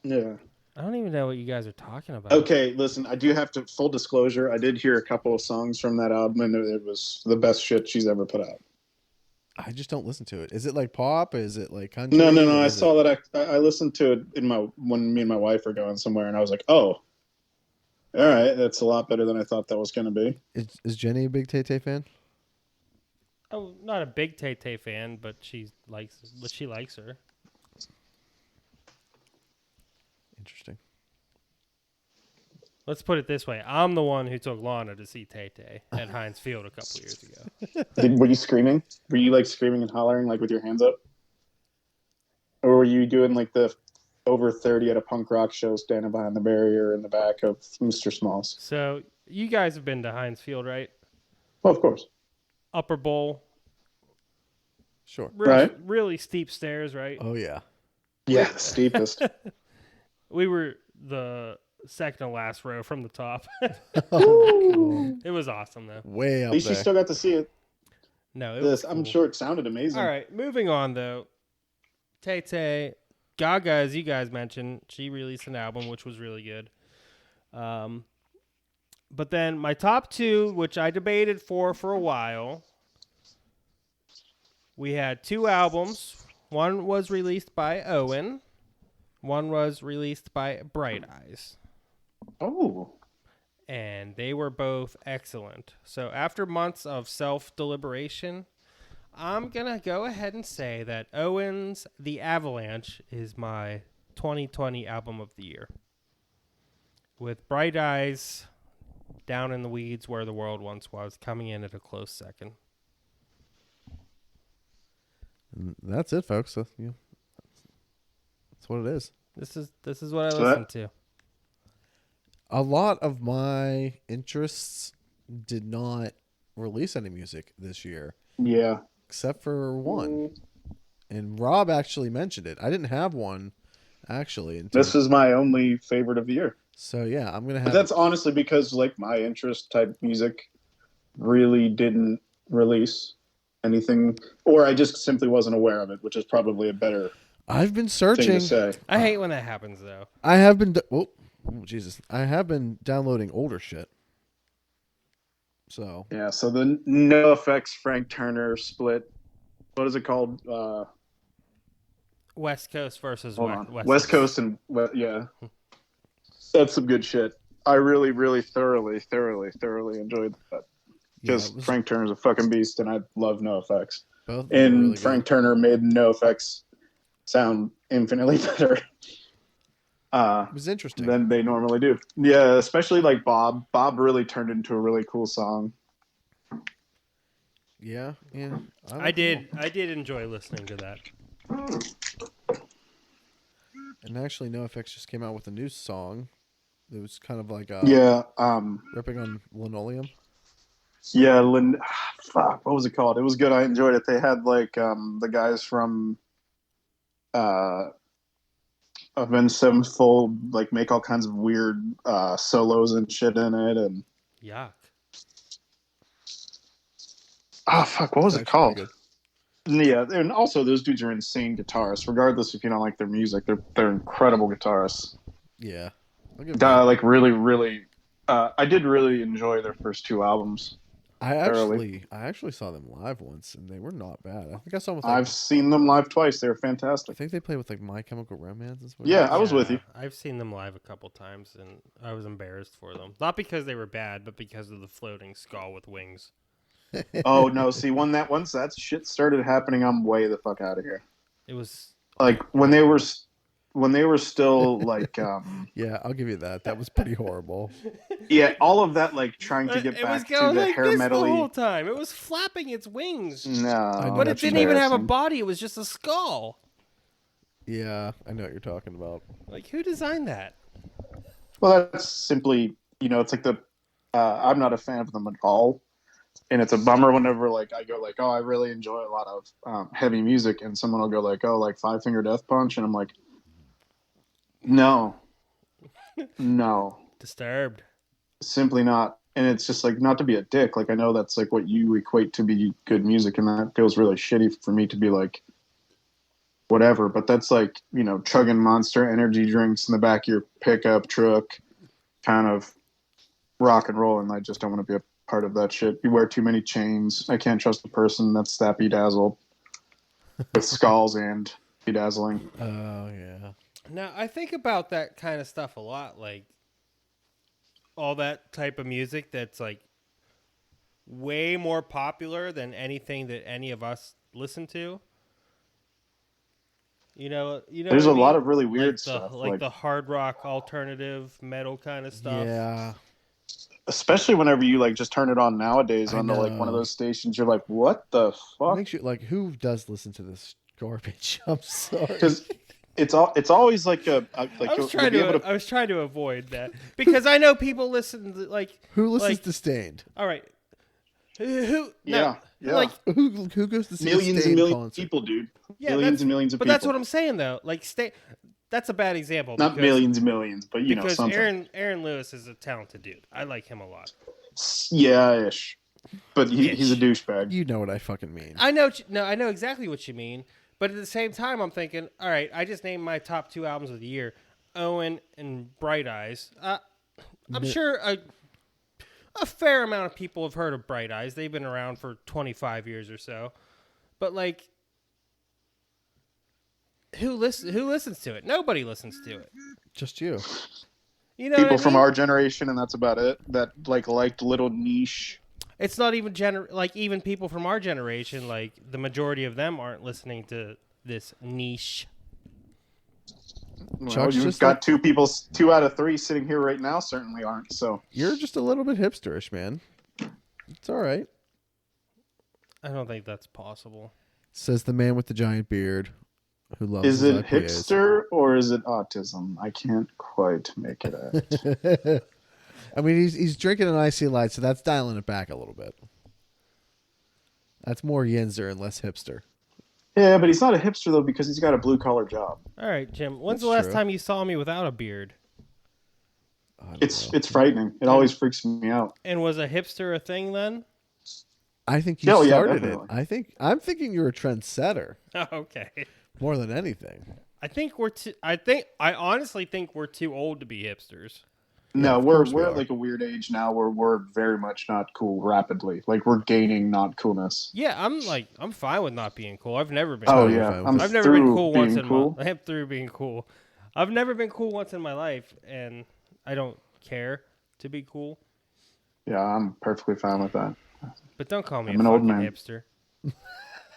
Yeah. I don't even know what you guys are talking about. Okay, listen, I do have to, full disclosure, I did hear a couple of songs from that album, and it was the best shit she's ever put out. I just don't listen to it. Is it like pop? Is it like country? No. What I is saw it? that. I listened to it when me and my wife were going somewhere, and I was like, oh, all right, that's a lot better than I thought that was going to be. Is Jenny a big Tay Tay fan? Oh, not a big Tay Tay fan, but she likes her. Interesting. Let's put it this way: I'm the one who took Lana to see Tay Tay at Heinz Field a couple years ago. Were you screaming? Were you like screaming and hollering like with your hands up? Or were you doing like the over 30 at a punk rock show standing behind the barrier in the back of Mr. Smalls? So you guys have been to Heinz Field, right? Well, of course. Upper Bowl, Sure. really steep stairs, right? Oh yeah. Yeah, the steepest. We were the second to last row from the top. Oh, It was awesome, though. way At up least you there. still got to see it. No, it was I'm cool. sure it sounded amazing. All right, moving on, though. Tay Tay, Gaga, as you guys mentioned, she released an album, which was really good. But then my top two, which I debated for a while, we had two albums. One was released by Owen. One was released by Bright Eyes. Oh. And they were both excellent. So after months of self-deliberation, I'm going to go ahead and say that Owen's The Avalanche is my 2020 album of the year. With Bright Eyes, Down in the Weeds Where the World Once Was, coming in at a close second. And that's it, folks. So, that's what it is. This is what I listened to. A lot of my interests did not release any music this year. Yeah. Except for one. And Rob actually mentioned it. I didn't have one, actually. This is my only favorite of the year. So, yeah, I'm going to have... But that's honestly because, like, my interest type music really didn't release anything, or I just simply wasn't aware of it, which is probably a better I've been thing searching. to say. I hate when that happens, though. I have been... oh, Jesus. I have been downloading older shit. So... Yeah, so the NoFX Frank Turner split, what is it called? West Coast versus Hold on. West Coast and yeah. That's some good shit. I really, really thoroughly enjoyed that. Because Frank Turner's a fucking beast, and I love NoFX. And really Frank Turner made NoFX sound infinitely better. It was interesting. Than they normally do. Yeah, especially like Bob. Bob really turned into a really cool song. Yeah. I did enjoy listening to that. And actually, NoFX just came out with a new song. It was kind of like ripping on Linoleum. Yeah, fuck, what was it called? It was good. I enjoyed it. They had like the guys from Avenged Sevenfold like make all kinds of weird solos and shit in it, and yuck. Oh fuck, what was it called? Yeah, and also those dudes are insane guitarists. Regardless if you don't like their music, they're incredible guitarists. Yeah, like really, really. I did really enjoy their first two albums. I early. actually saw them live once, and they were not bad. I think I saw them with I've seen them live twice. They're I fantastic. think they played with like My Chemical Romance. Is what it Yeah, I was. was with you. I've seen them live a couple times, and I was embarrassed for them. Not because they were bad, but because of the floating skull with wings. Oh no, see, once that shit started happening, I'm way the fuck out of here. It was Like when they were still like Yeah, I'll give you that. That was pretty horrible. yeah, all of that like trying to get it was back to going the like hair this the whole metally. time. It was flapping its wings, I No, know but it what didn't you even have a embarrassing. body. It was just a skull. Yeah, I know what you're talking about. Like, who designed that? Well, that's simply, it's like the I'm not a fan of them at all, and it's a bummer whenever like I go like, oh, I really enjoy a lot of heavy music, and someone will go like, oh, like Five Finger Death Punch, and I'm like, no, no, Disturbed. simply not. And it's just like not to be a dick. Like I know that's like what you equate to be good music, and that feels really shitty for me to be like whatever. But that's like chugging Monster Energy drinks in the back of your pickup truck, kind of rock and roll, and I just don't want to be a part of that shit. You wear too many chains. I can't trust the person that's that bedazzled with skulls and bedazzling. Oh yeah. Now, I think about that kind of stuff a lot, like all that type of music that's like way more popular than anything that any of us listen to. There's what a I lot mean? of really weird Like stuff, like the hard rock alternative metal kind of stuff. Yeah, especially whenever you like just turn it on nowadays I onto like one of know. those stations. You're like, what the It fuck? makes you like, who does listen to this garbage? I'm sorry. Because it's always like like I was you'll be able to. I was trying to avoid that because I know people listen to like Who listens like to Stained? all right. Who Yeah, no, yeah. like Who goes to see Millions a and Stained millions of concert? people, dude. yeah, Millions and millions of but people. that's what I'm saying though. Like that's a bad example Not because millions and millions, but because something. Aaron Lewis is a talented dude. I like him a lot. Yeah, ish. But he's a Ish. douchebag. You know what I fucking mean. I know I know exactly what you mean, but at the same time I'm thinking, all right, I just named my top 2 albums of the year, Owen and Bright Eyes. I'm sure a fair amount of people have heard of Bright Eyes. They've been around for 25 years or so. But like who listens to it? Nobody listens to it. Just you. You know People what I from mean? our generation, and that's about it. That like liked little niche. It's not even like even people from our generation, like the majority of them aren't listening to this niche. Well, Chuck's you've just got like- 2 out of 3 sitting here right now. Certainly aren't. So You're just a little bit hipsterish, man. It's all right. I don't think that's possible. Says the man with the giant beard who loves is his it IPAs. hipster or is it autism? I can't quite make it out. I mean, he's drinking an icy light, so that's dialing it back a little bit. That's more Yinzer and less hipster. Yeah, but he's not a hipster though because he's got a blue collar job. All right, Jim. When's That's the last true. time you saw me without a beard? I don't know. It's frightening. It always freaks me out. And was a hipster a thing then? I think you Oh, yeah, started it. definitely. I'm thinking you're a trendsetter Okay. more than anything. I honestly think we're too old to be hipsters. No, of we're course we at are. like a weird age now where we're very much not cool rapidly. Like we're gaining not coolness. Yeah, I'm fine with not being cool. I've never been. Oh cool. fine yeah, with I'm it. I've never been through cool being once in cool. my. I'm through being cool. I've never been cool once in my life, and I don't care to be cool. Yeah, I'm perfectly fine with that. But don't call me I'm a an old fucking man. hipster.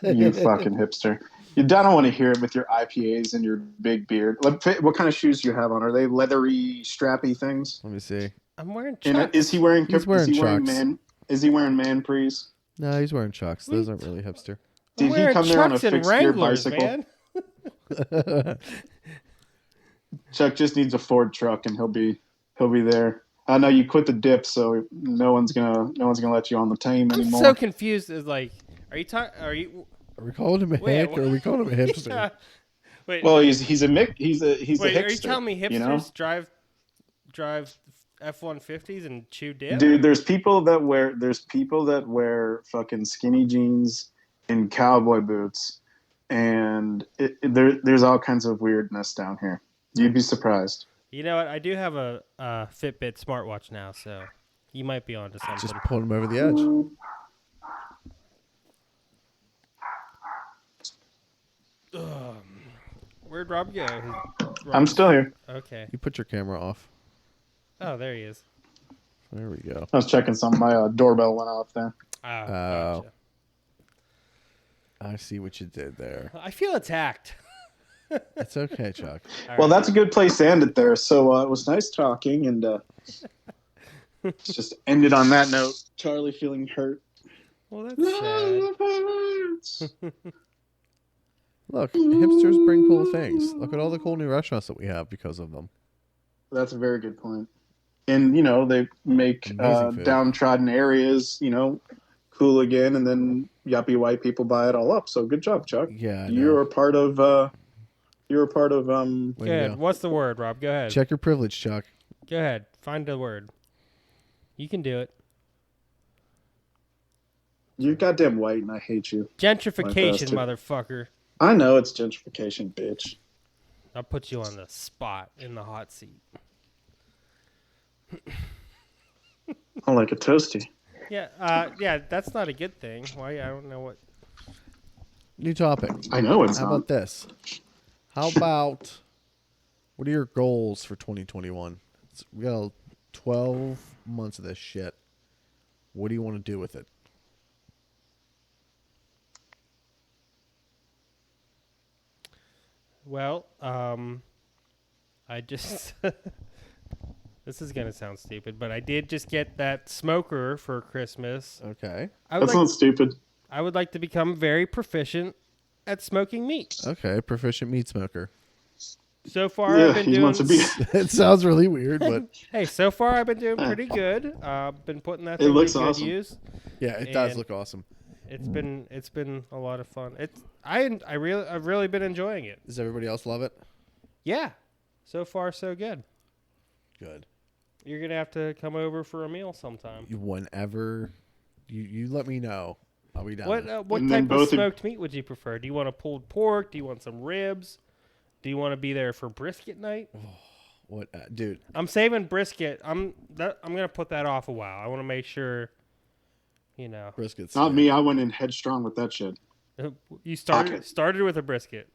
You fucking hipster. I don't want to hear it with your IPAs and your big beard. What kind of shoes do you have on? Are they leathery, strappy things? Let me see. I'm wearing And chucks. is he wearing? He's wearing Chucks. Is he wearing man prees? No, he's wearing Chucks. Those aren't really hipster. Did I'm he wearing come there on a Chucks and fixed gear Wranglers, bicycle? man. Chuck just needs a Ford truck and he'll be there. I know you quit the dip, so no one's gonna let you on the team I'm anymore. so confused. Is like, are you talking? Are you? Are we calling him a Wait, hick or are we calling him a hipster? Yeah. Wait. Well, he's a Mick. He's a wait. hipster. Are you telling me hipsters You know? drive F-150s and chew dip? Dude, there's people that wear fucking skinny jeans and cowboy boots, and there's all kinds of weirdness down here. You'd be surprised. You know what? I do have a Fitbit smartwatch now, so you might be onto something. Just pulling him over the edge. Where'd Rob go? I'm still here. Okay. You put your camera off. Oh, there he is. There we go. I was checking something. My doorbell went off there. Oh, Oh. gotcha. I see what you did there. I feel attacked. It's okay, Chuck. All Well, right. that's a good place to end it there. So it was nice talking, and let's just end it on that note. Charlie feeling hurt. Well, that's sad. Look, hipsters bring cool things. Look at all the cool new restaurants that we have because of them. That's a very good point. And they make Amazing food. downtrodden areas, cool again, and then yuppie white people buy it all up. So good job, Chuck. Yeah, I You're know. a part of. Way Go to ahead. go. What's the word, Rob? Go ahead. Check your privilege, Chuck. Go ahead. Find the word. You can do it. You're goddamn white, and I hate you. Gentrification, Fantastic. motherfucker. I know it's gentrification, bitch. I'll put you on the spot in the hot seat. I like a toasty. Yeah, that's not a good thing. Why? I don't know what. New topic. I know it's How not. about this? How about what are your goals for 2021? We got 12 months of this shit. What do you want to do with it? Well, I just. This is gonna sound stupid, but I did just get that smoker for Christmas. Okay. That's not stupid. I would like to become very proficient at smoking meat. Okay. Proficient meat smoker. So far, Yeah, I've been he doing. wants to be. It sounds really weird, but Hey, so far I've been doing pretty good. Been putting that It thing to looks good awesome. use. yeah, it does And- look awesome. It's been a lot of fun. I've really been enjoying it. Does everybody else love it? Yeah, so far so good. Good. You're gonna have to come over for a meal sometime. Whenever you let me know, I'll be down. What And then type of both of- smoked meat would you prefer? Do you want a pulled pork? Do you want some ribs? Do you want to be there for brisket night? What, dude? I'm saving brisket. I'm gonna put that off a while. I want to make sure. Briskets. Not me. I went in headstrong with that shit. You Pocket. started with a brisket.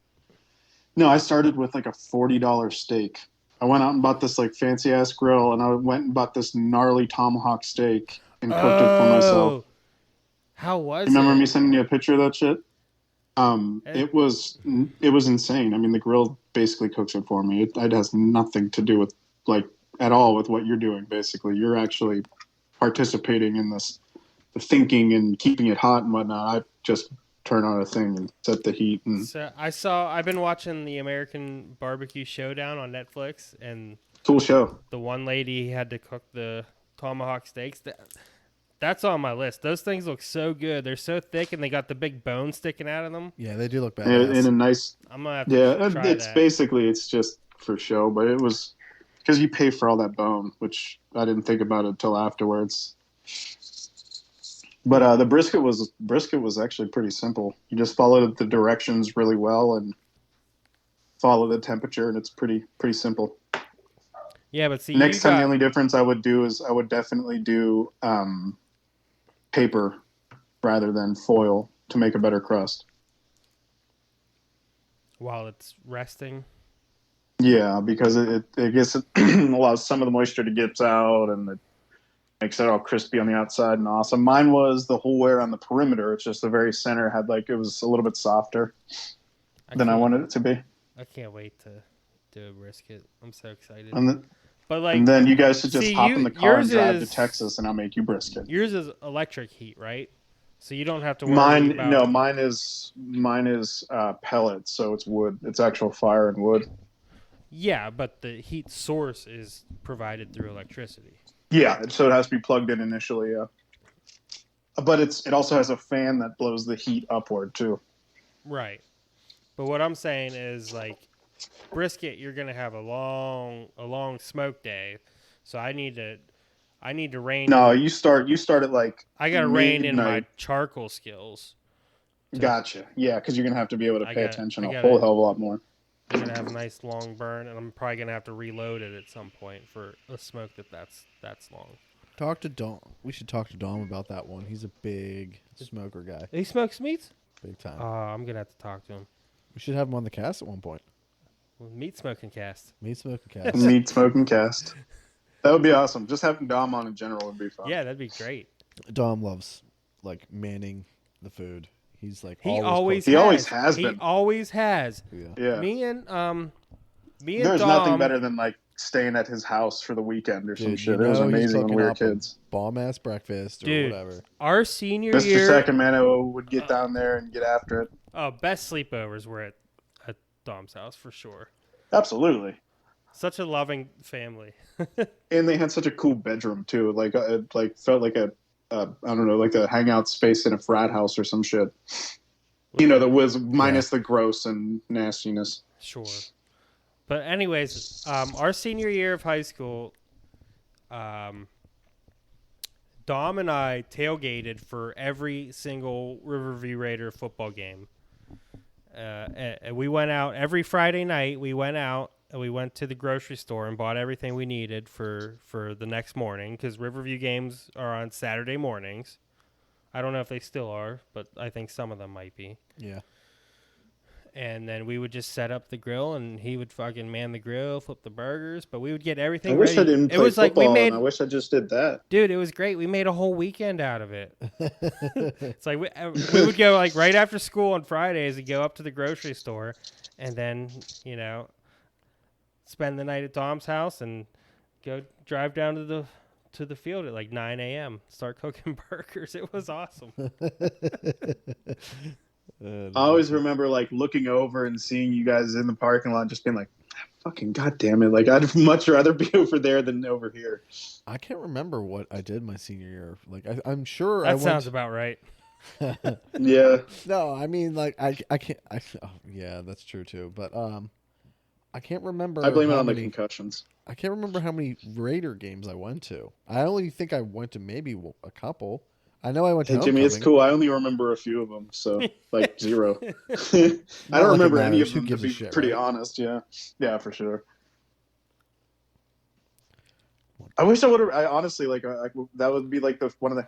No, I started with like a $40 steak. I went out and bought this like fancy ass grill, and I went and bought this gnarly tomahawk steak and cooked it for myself. How was Remember it? me sending you a picture of that shit? It was insane. I mean, the grill basically cooks it for me. It has nothing to do with at all with what you're doing. Basically, you're actually participating in the thinking and keeping it hot and whatnot. I just turn on a thing and set the heat. And So I've been watching the American Barbecue Showdown on Netflix, and cool show. the one lady had to cook the tomahawk steaks. That's on my list. Those things look so good. They're so thick, and they got the big bone sticking out of them. Yeah, they do look And badass. a nice, I'm gonna have to try it's that. basically it's just for show, but it was because you pay for all that bone, which I didn't think about it until afterwards. But the brisket was actually pretty simple. You just followed the directions really well and follow the temperature, and it's pretty simple. Yeah, but see, Next time, the only difference I would do is I would definitely do paper rather than foil to make a better crust. while it's resting. Yeah, because it gets allows some of the moisture to get out, and it makes it all crispy on the outside and awesome. Mine was the whole way around the perimeter. It's just the very center had it was a little bit softer than I wanted it to be. I can't wait to do a brisket. I'm so excited. And But then you guys should just see, hop in the car and yours drive is- to Texas, and I'll make you brisket. yours is electric heat, right? So you don't have to worry about. Mine is pellets, so it's wood. It's actual fire and wood. Yeah, but the heat source is provided through electricity. Yeah, so it has to be plugged in initially. Yeah, but it also has a fan that blows the heat upward too. Right. But what I'm saying is brisket, you're gonna have a long smoke day. So I need to rein. No, you start at I gotta rein in my midnight. charcoal skills. Gotcha. Yeah, because you're gonna have to be able to I pay gotta- attention I a gotta- whole hell of a lot more. I'm gonna have a nice long burn, and I'm probably gonna have to reload it at some point for a smoke that's long. Talk to Dom. We should talk to Dom about that one. He's a big smoker guy. He smokes meats. Big time. I'm gonna have to talk to him. We should have him on the cast at one point. Meat smoking cast. Meat smoking cast. Meat smoking cast. That would be awesome. Just having Dom on in general would be fun. Yeah, that'd be great. Dom loves like manning the food. He's like He always always He has. always has He been. always has. cooking. Yeah. Me and There's Dom. nothing better than like staying at his house for the weekend or some Dude, shit. you It was know he's amazing when cooking we were up a kids. bomb ass breakfast or Dude, whatever. our senior Mr. year. Sacramento would get down there and get after it. Oh, best sleepovers were at Dom's house for sure. Absolutely. Such a loving family. And they had such a cool bedroom too. Like it like felt like a I don't know, like a hangout space in a frat house or some shit. You know, that was minus the gross and nastiness. Sure. But anyways, our senior year of high school, Dom and I tailgated for every single Riverview Raider football game. And we went out every Friday night. We went out and we went to the grocery store and bought everything we needed for the next morning because Riverview games are on Saturday mornings. I don't know if they still are, but I think some of them might be. Yeah. And then we would just set up the grill, and he would fucking man the grill, flip the burgers. But we would get everything I wish ready. I didn't It play was like we football, made, and I wish I just did that. dude. It was great. We made a whole weekend out of it. It's like we would go like right after school on Fridays and go up to the grocery store, and then spend the night at Dom's house and go drive down to the field at like 9 a.m. Start cooking burgers. It was awesome. I always remember like looking over and seeing you guys in the parking lot, just being like, "Fucking goddamn it!" Like I'd much rather be over there than over here. I can't remember what I did my senior year. Like I'm sure That sounds about right. Yeah, No, I mean like I can't. Yeah, that's true too. But I can't remember. I blame it how on the many- concussions. I can't remember how many Raider games I went to. I only think I went to maybe a couple. I know I went to Hey Jimmy, it's homecoming. cool. I only remember a few of them, so like zero. I Not don't like it remember any matters. of Who them to gives a be shit, pretty right? honest. Yeah, yeah, for sure. I wish I would have. I honestly like that would be like one of the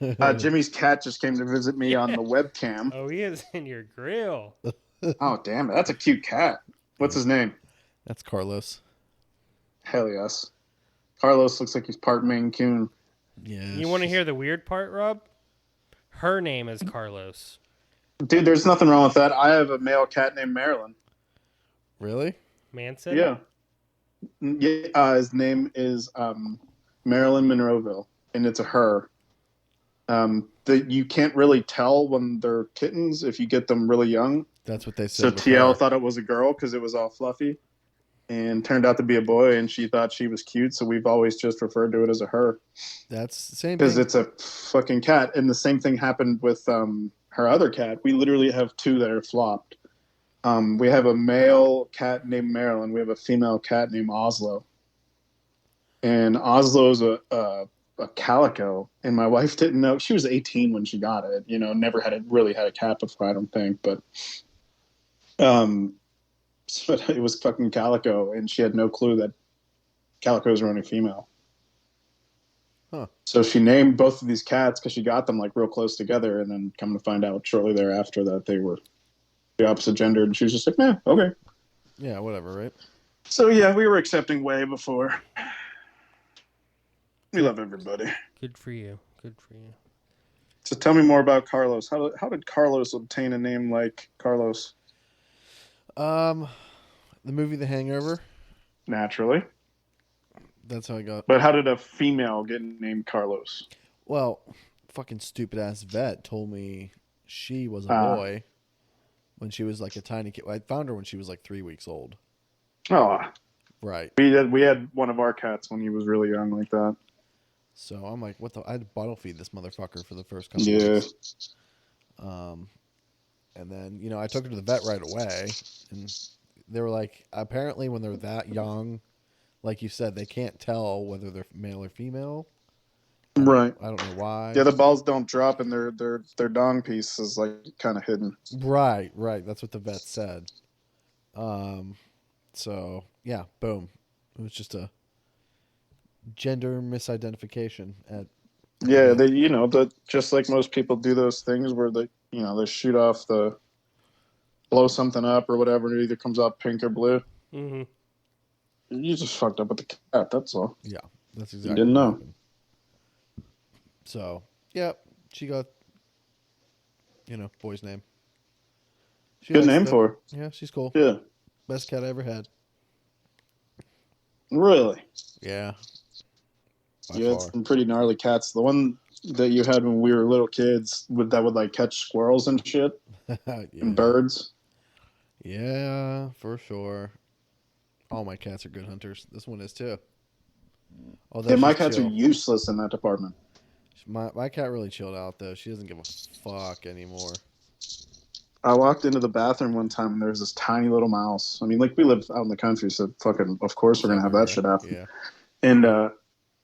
meow. Jimmy's cat just came to visit me on the webcam. Oh, he is in your grill. Oh damn it, that's a cute cat. What's his name? That's Carlos. Hell yes. Carlos looks like he's part Maine Coon. Yeah. You want to hear the weird part, Rob? Her name is Carlos. Dude, there's nothing wrong with that. I have a male cat named Marilyn. Really? Manson? Yeah. His name is Marilyn Monroeville, and it's a her. You can't really tell when they're kittens if you get them really young. That's what they said. So with TL her. thought it was a girl because it was all fluffy, and turned out to be a boy, and she thought she was cute. So we've always just referred to it as a her That's the same because thing. it's a fucking cat. And the same thing happened with her other cat. We literally have two that are flopped. We have a male cat named Marilyn. We have a female cat named Oslo. And Oslo's a calico, and my wife didn't know. She was 18 when she got it. Never really had a cat before, I don't think. But so it was fucking calico, and she had no clue that calicos were only female. Huh. So she named both of these cats because she got them like real close together, and then come to find out shortly thereafter that they were the opposite gender, and she was just like, "Nah, okay." Yeah, whatever, right? So yeah, we were accepting way before. We love everybody. Good for you. Good for you. So tell me more about Carlos. How did Carlos obtain a name like Carlos? The movie The Hangover. Naturally. That's how I got. But how did a female get named Carlos? Well, fucking stupid ass vet told me she was a boy when she was like a tiny kid. I found her when she was like 3 weeks old. Oh, Right. we had one of our cats when he was really young like that. So I'm like, what the? I had to bottle feed this motherfucker for the first couple Yeah. weeks. And then I took her to the vet right away, and they were like, apparently when they're that young, like you said, they can't tell whether they're male or female. Right. I don't know why. Yeah, the balls don't drop, and their dong piece is like kind of hidden. Right. That's what the vet said. So yeah, boom. It was just a gender misidentification at. Yeah, just like most people do those things where they shoot off the blow something up or whatever, and it either comes out pink or blue. Mm-hmm. You just fucked up with the cat. That's all. Yeah, that's You exactly didn't what know. happened. So, yep, she got, boy's name. She Good likes name it. for her. Yeah, she's cool. Yeah. Best cat I ever had. Really? Yeah. By You had far. some pretty gnarly cats. The one that you had when we were little kids that would like catch squirrels and shit Yeah. and birds. Yeah, for sure. All my cats are good hunters. This one is too. Although Yeah, my she's cats are chill. useless in that department. My cat really chilled out though. She doesn't give a fuck anymore. I walked into the bathroom one time and there was this tiny little mouse. I mean, like we live out in the country, so fucking of course It's we're gonna have that everywhere. shit happen. Yeah.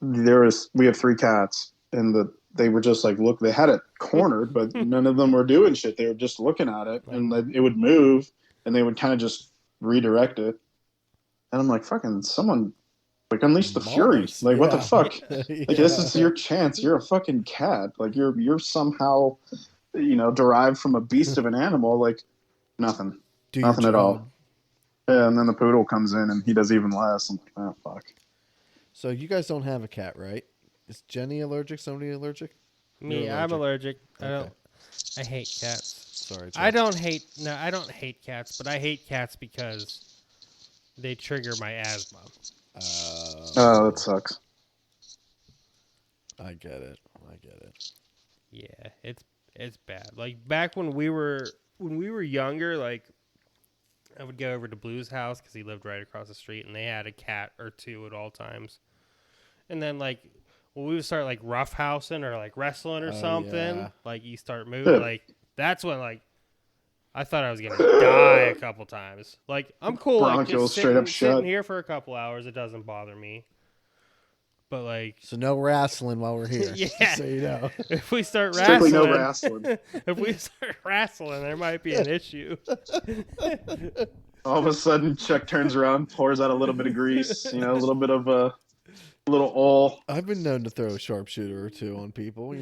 And we have 3 cats, and they were just like they had it cornered, but none of them were doing shit. They were just looking at it, Like, and it would move, and they would kind of just redirect it. And I'm like, fucking someone, like unleash the fury. Mars. Like what the Yeah. fuck? Yeah. Like this is your chance. You're a fucking cat. Like you're somehow, derived from a beast of an animal. Like nothing, Do your nothing at all. job. Yeah, and then the poodle comes in and he does even less. I'm like, oh fuck. So you guys don't have a cat, right? Is Jenny allergic? Somebody allergic? me, You're I'm allergic. Okay. I hate cats. Sorry. I Jeff. don't hate cats, but I hate cats because they trigger my asthma. Oh, that sucks. I get it. Yeah, it's bad. Like back when we were younger, like I would go over to Blue's house because he lived right across the street, and they had a cat or two at all times. And then like when we would start like roughhousing or like wrestling or Oh, something, yeah. like you start moving, like that's when like I thought I was gonna die a couple times. Like I'm cool, like Bronchioles just straight up sitting shut. here for a couple hours. It doesn't bother me. But like, So no wrestling while we're here. Yeah. Just so you know. if we start Strictly wrestling, no wrestling. if we start wrestling, there might be an issue. All of a sudden, Chuck turns around, pours out a little bit of grease, a little bit of a little oil, I've been known to throw a sharpshooter or two on people,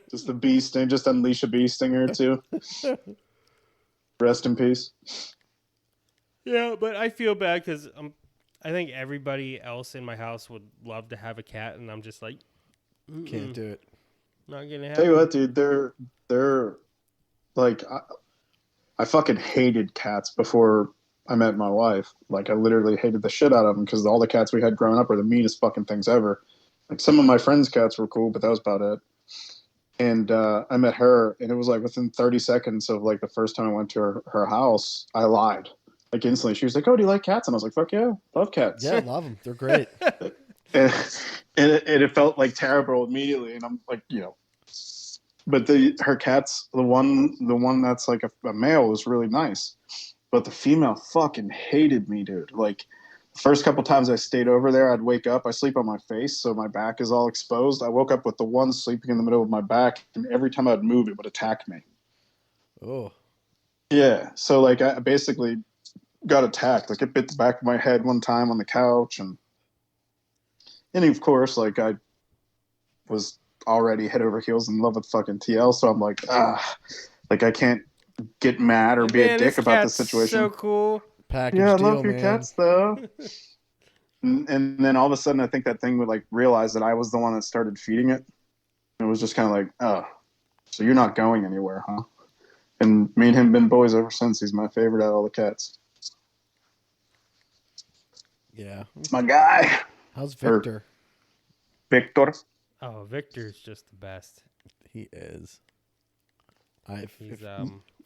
just a bee sting, just unleash a bee stinger or two. Rest in peace. Yeah, but I feel bad because I think everybody else in my house would love to have a cat, and I'm just like, Can't do it. not gonna happen. Tell you what, dude, they're like I fucking hated cats before I met my wife. Like I literally hated the shit out of them because all the cats we had growing up were the meanest fucking things ever. Like some of my friends' cats were cool, but that was about it. And I met her, and it was like within 30 seconds of like the first time I went to her house, I lied. Like instantly, she was like, "Oh, do you like cats?" And I was like, "Fuck yeah, love cats." Yeah, love them. They're great. and, it felt like terrible immediately, and I'm like, but her cats, the one that's like a male was really nice, but the female fucking hated me, dude. Like the first couple times I stayed over there, I'd wake up, I sleep on my face, so my back is all exposed. I woke up with the one sleeping in the middle of my back, and every time I'd move, it would attack me. Oh. Yeah, so like I basically got attacked. Like it bit the back of my head one time on the couch, and of course, like I was already head over heels in love with fucking TL, so I'm like, like I can't get mad or be a dick about the situation. So cool. Package Yeah, I deal, love your man. cats though. and then all of a sudden, I think that thing would like realize that I was the one that started feeding it. And it was just kind of like, oh, so you're not going anywhere, huh? And me and him been boys ever since. He's my favorite out of all the cats. Yeah. It's my guy. How's Victor? Victor. Oh, Victor's just the best. He is. He's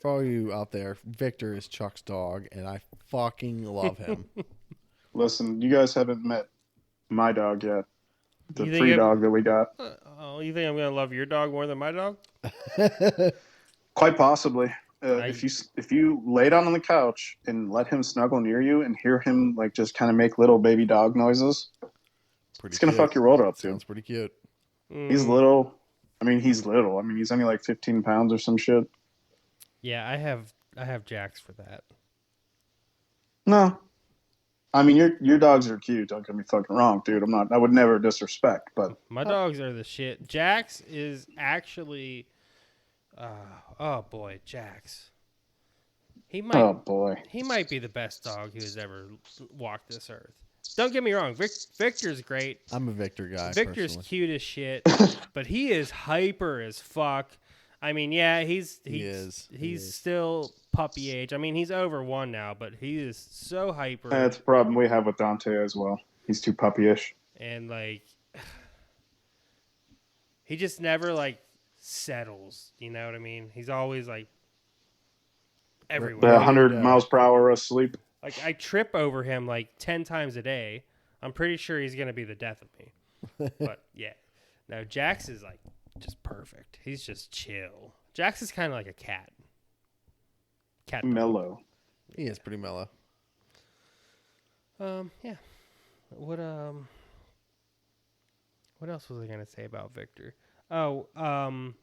For all you out there, Victor is Chuck's dog, and I fucking love him. Listen, you guys haven't met my dog yet. The You think free it- dog that we got. Oh, you think I'm gonna love your dog more than my dog? Quite possibly. I- If you lay down on the couch and let him snuggle near you and hear him like just kind of make little baby dog noises, Pretty it's gonna cute. fuck your world up, dude. Sounds pretty cute. He's little. I mean, he's little. I mean, he's only like 15 pounds or some shit. Yeah, I have Jax for that. No, I mean your dogs are cute. Don't get me fucking wrong, dude. I would never disrespect, but My dogs are the shit. Jax is actually, oh boy, Jax. He might. Oh boy. He might be the best dog who has ever walked this earth. Don't get me wrong. Victor's great. I'm a Victor guy. Victor's personally. cute as shit, but he is hyper as fuck. I mean, yeah, he's still puppy age. I mean, he's over 1 now, but he is so hyper. That's a problem we have with Dante as well. He's too puppyish. And like, he just never like settles. You know what I mean? He's always like everywhere. 100 miles per hour asleep. Like, I trip over him like 10 times a day. I'm pretty sure he's gonna be the death of me. But yeah, no, Jax is like just perfect. He's just chill. Jax is kind of like a cat. Cat Mellow. He is pretty mellow. Yeah. What else was I gonna say about Victor? Oh, well,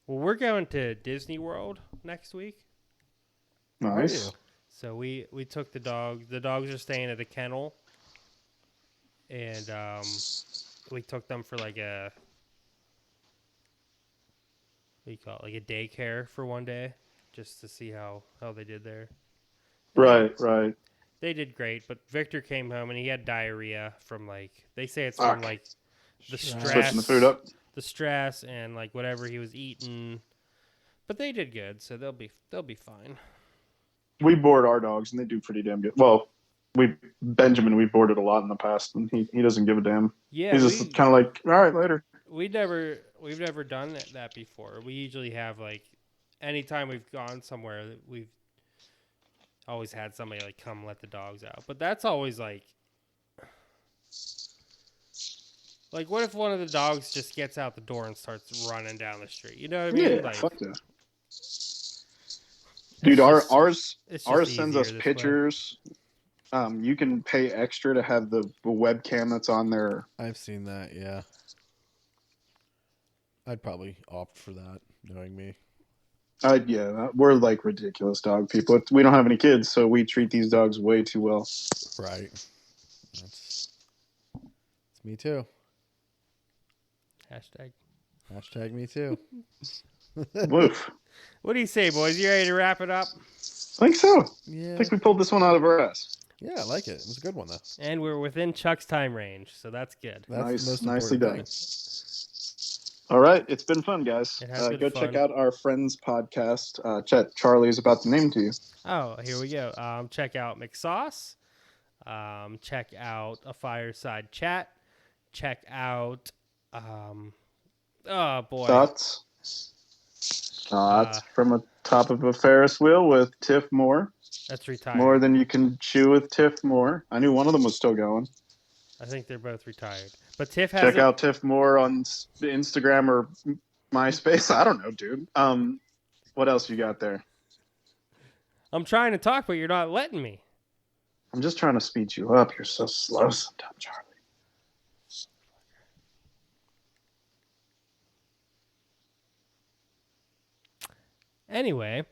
we're going to Disney World next week. Nice. So we took the dogs. The dogs are staying at a kennel, and we took them for like a what do you call it? Like a daycare for 1 day, just to see how they did there. Right. They did great, but Victor came home and he had diarrhea from like they say it's from like the stress, Switching the food up. the stress, and like whatever he was eating. But they did good, so they'll be fine. We board our dogs, and they do pretty damn good. Well, Benjamin, we boarded a lot in the past, and he doesn't give a damn. Yeah, he's just kind of like, all right, later. We've never done that before. We usually have like, anytime we've gone somewhere, we've always had somebody like come let the dogs out. But that's always like what if one of the dogs just gets out the door and starts running down the street? You know what I mean? Yeah, like, fuck that. Dude, ours sends us easier this pictures. You can pay extra to have the webcam that's on there. I've seen that, yeah. I'd probably opt for that, knowing me. Yeah, we're like ridiculous dog people. We don't have any kids, so we treat these dogs way too well. Right. It's me too. Hashtag me too. Woof. What do you say, boys? You ready to wrap it up? I think so. Yeah. I think we pulled this one out of our ass. Yeah, I like it. It was a good one, though. And we're within Chuck's time range, so that's good. That's Nice, the most nicely important done. thing. All right, it's been fun, guys. It has been go fun. check out our friends' podcast. Charlie is about to name to you. Oh, here we go. Check out McSauce. Check out A Fireside Chat. Check out, oh boy. Thoughts from the top of a Ferris wheel with Tiff Moore. That's retired. More than you can chew with Tiff Moore. I knew one of them was still going. I think they're both retired. But Tiff has Check out Tiff Moore on Instagram or MySpace. I don't know, dude. What else you got there? I'm trying to talk, but you're not letting me. I'm just trying to speed you up. You're so slow sometimes, Charlie. Anyway,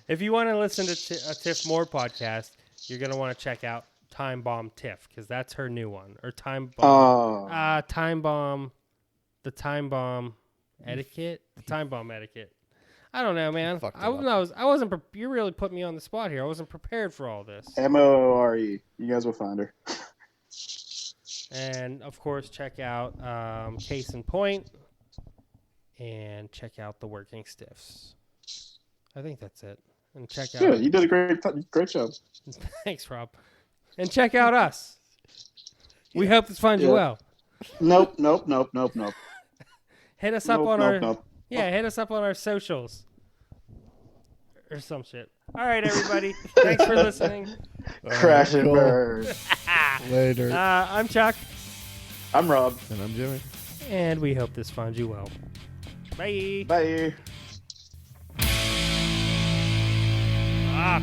if you want to listen to a Tiff Moore podcast, you're going to want to check out Time Bomb Tiff, because that's her new one. Or Time Bomb. Time Bomb. The Time Bomb Etiquette? The Time Bomb Etiquette. I don't know, man. I wasn't. You really put me on the spot here. I wasn't prepared for all this. More. You guys will find her. And, of course, check out Case in Point. And check out the Working Stiffs. I think that's it. And check out. Yeah, you did a great job. Thanks, Rob. And check out us. We hope this finds you well. Nope. Hit us up on our hit us up on our socials or some shit. All right, everybody. Thanks for listening. Crash and burn. Later. I'm Chuck. I'm Rob. And I'm Jimmy. And we hope this finds you well. Bye. Bye. Ah.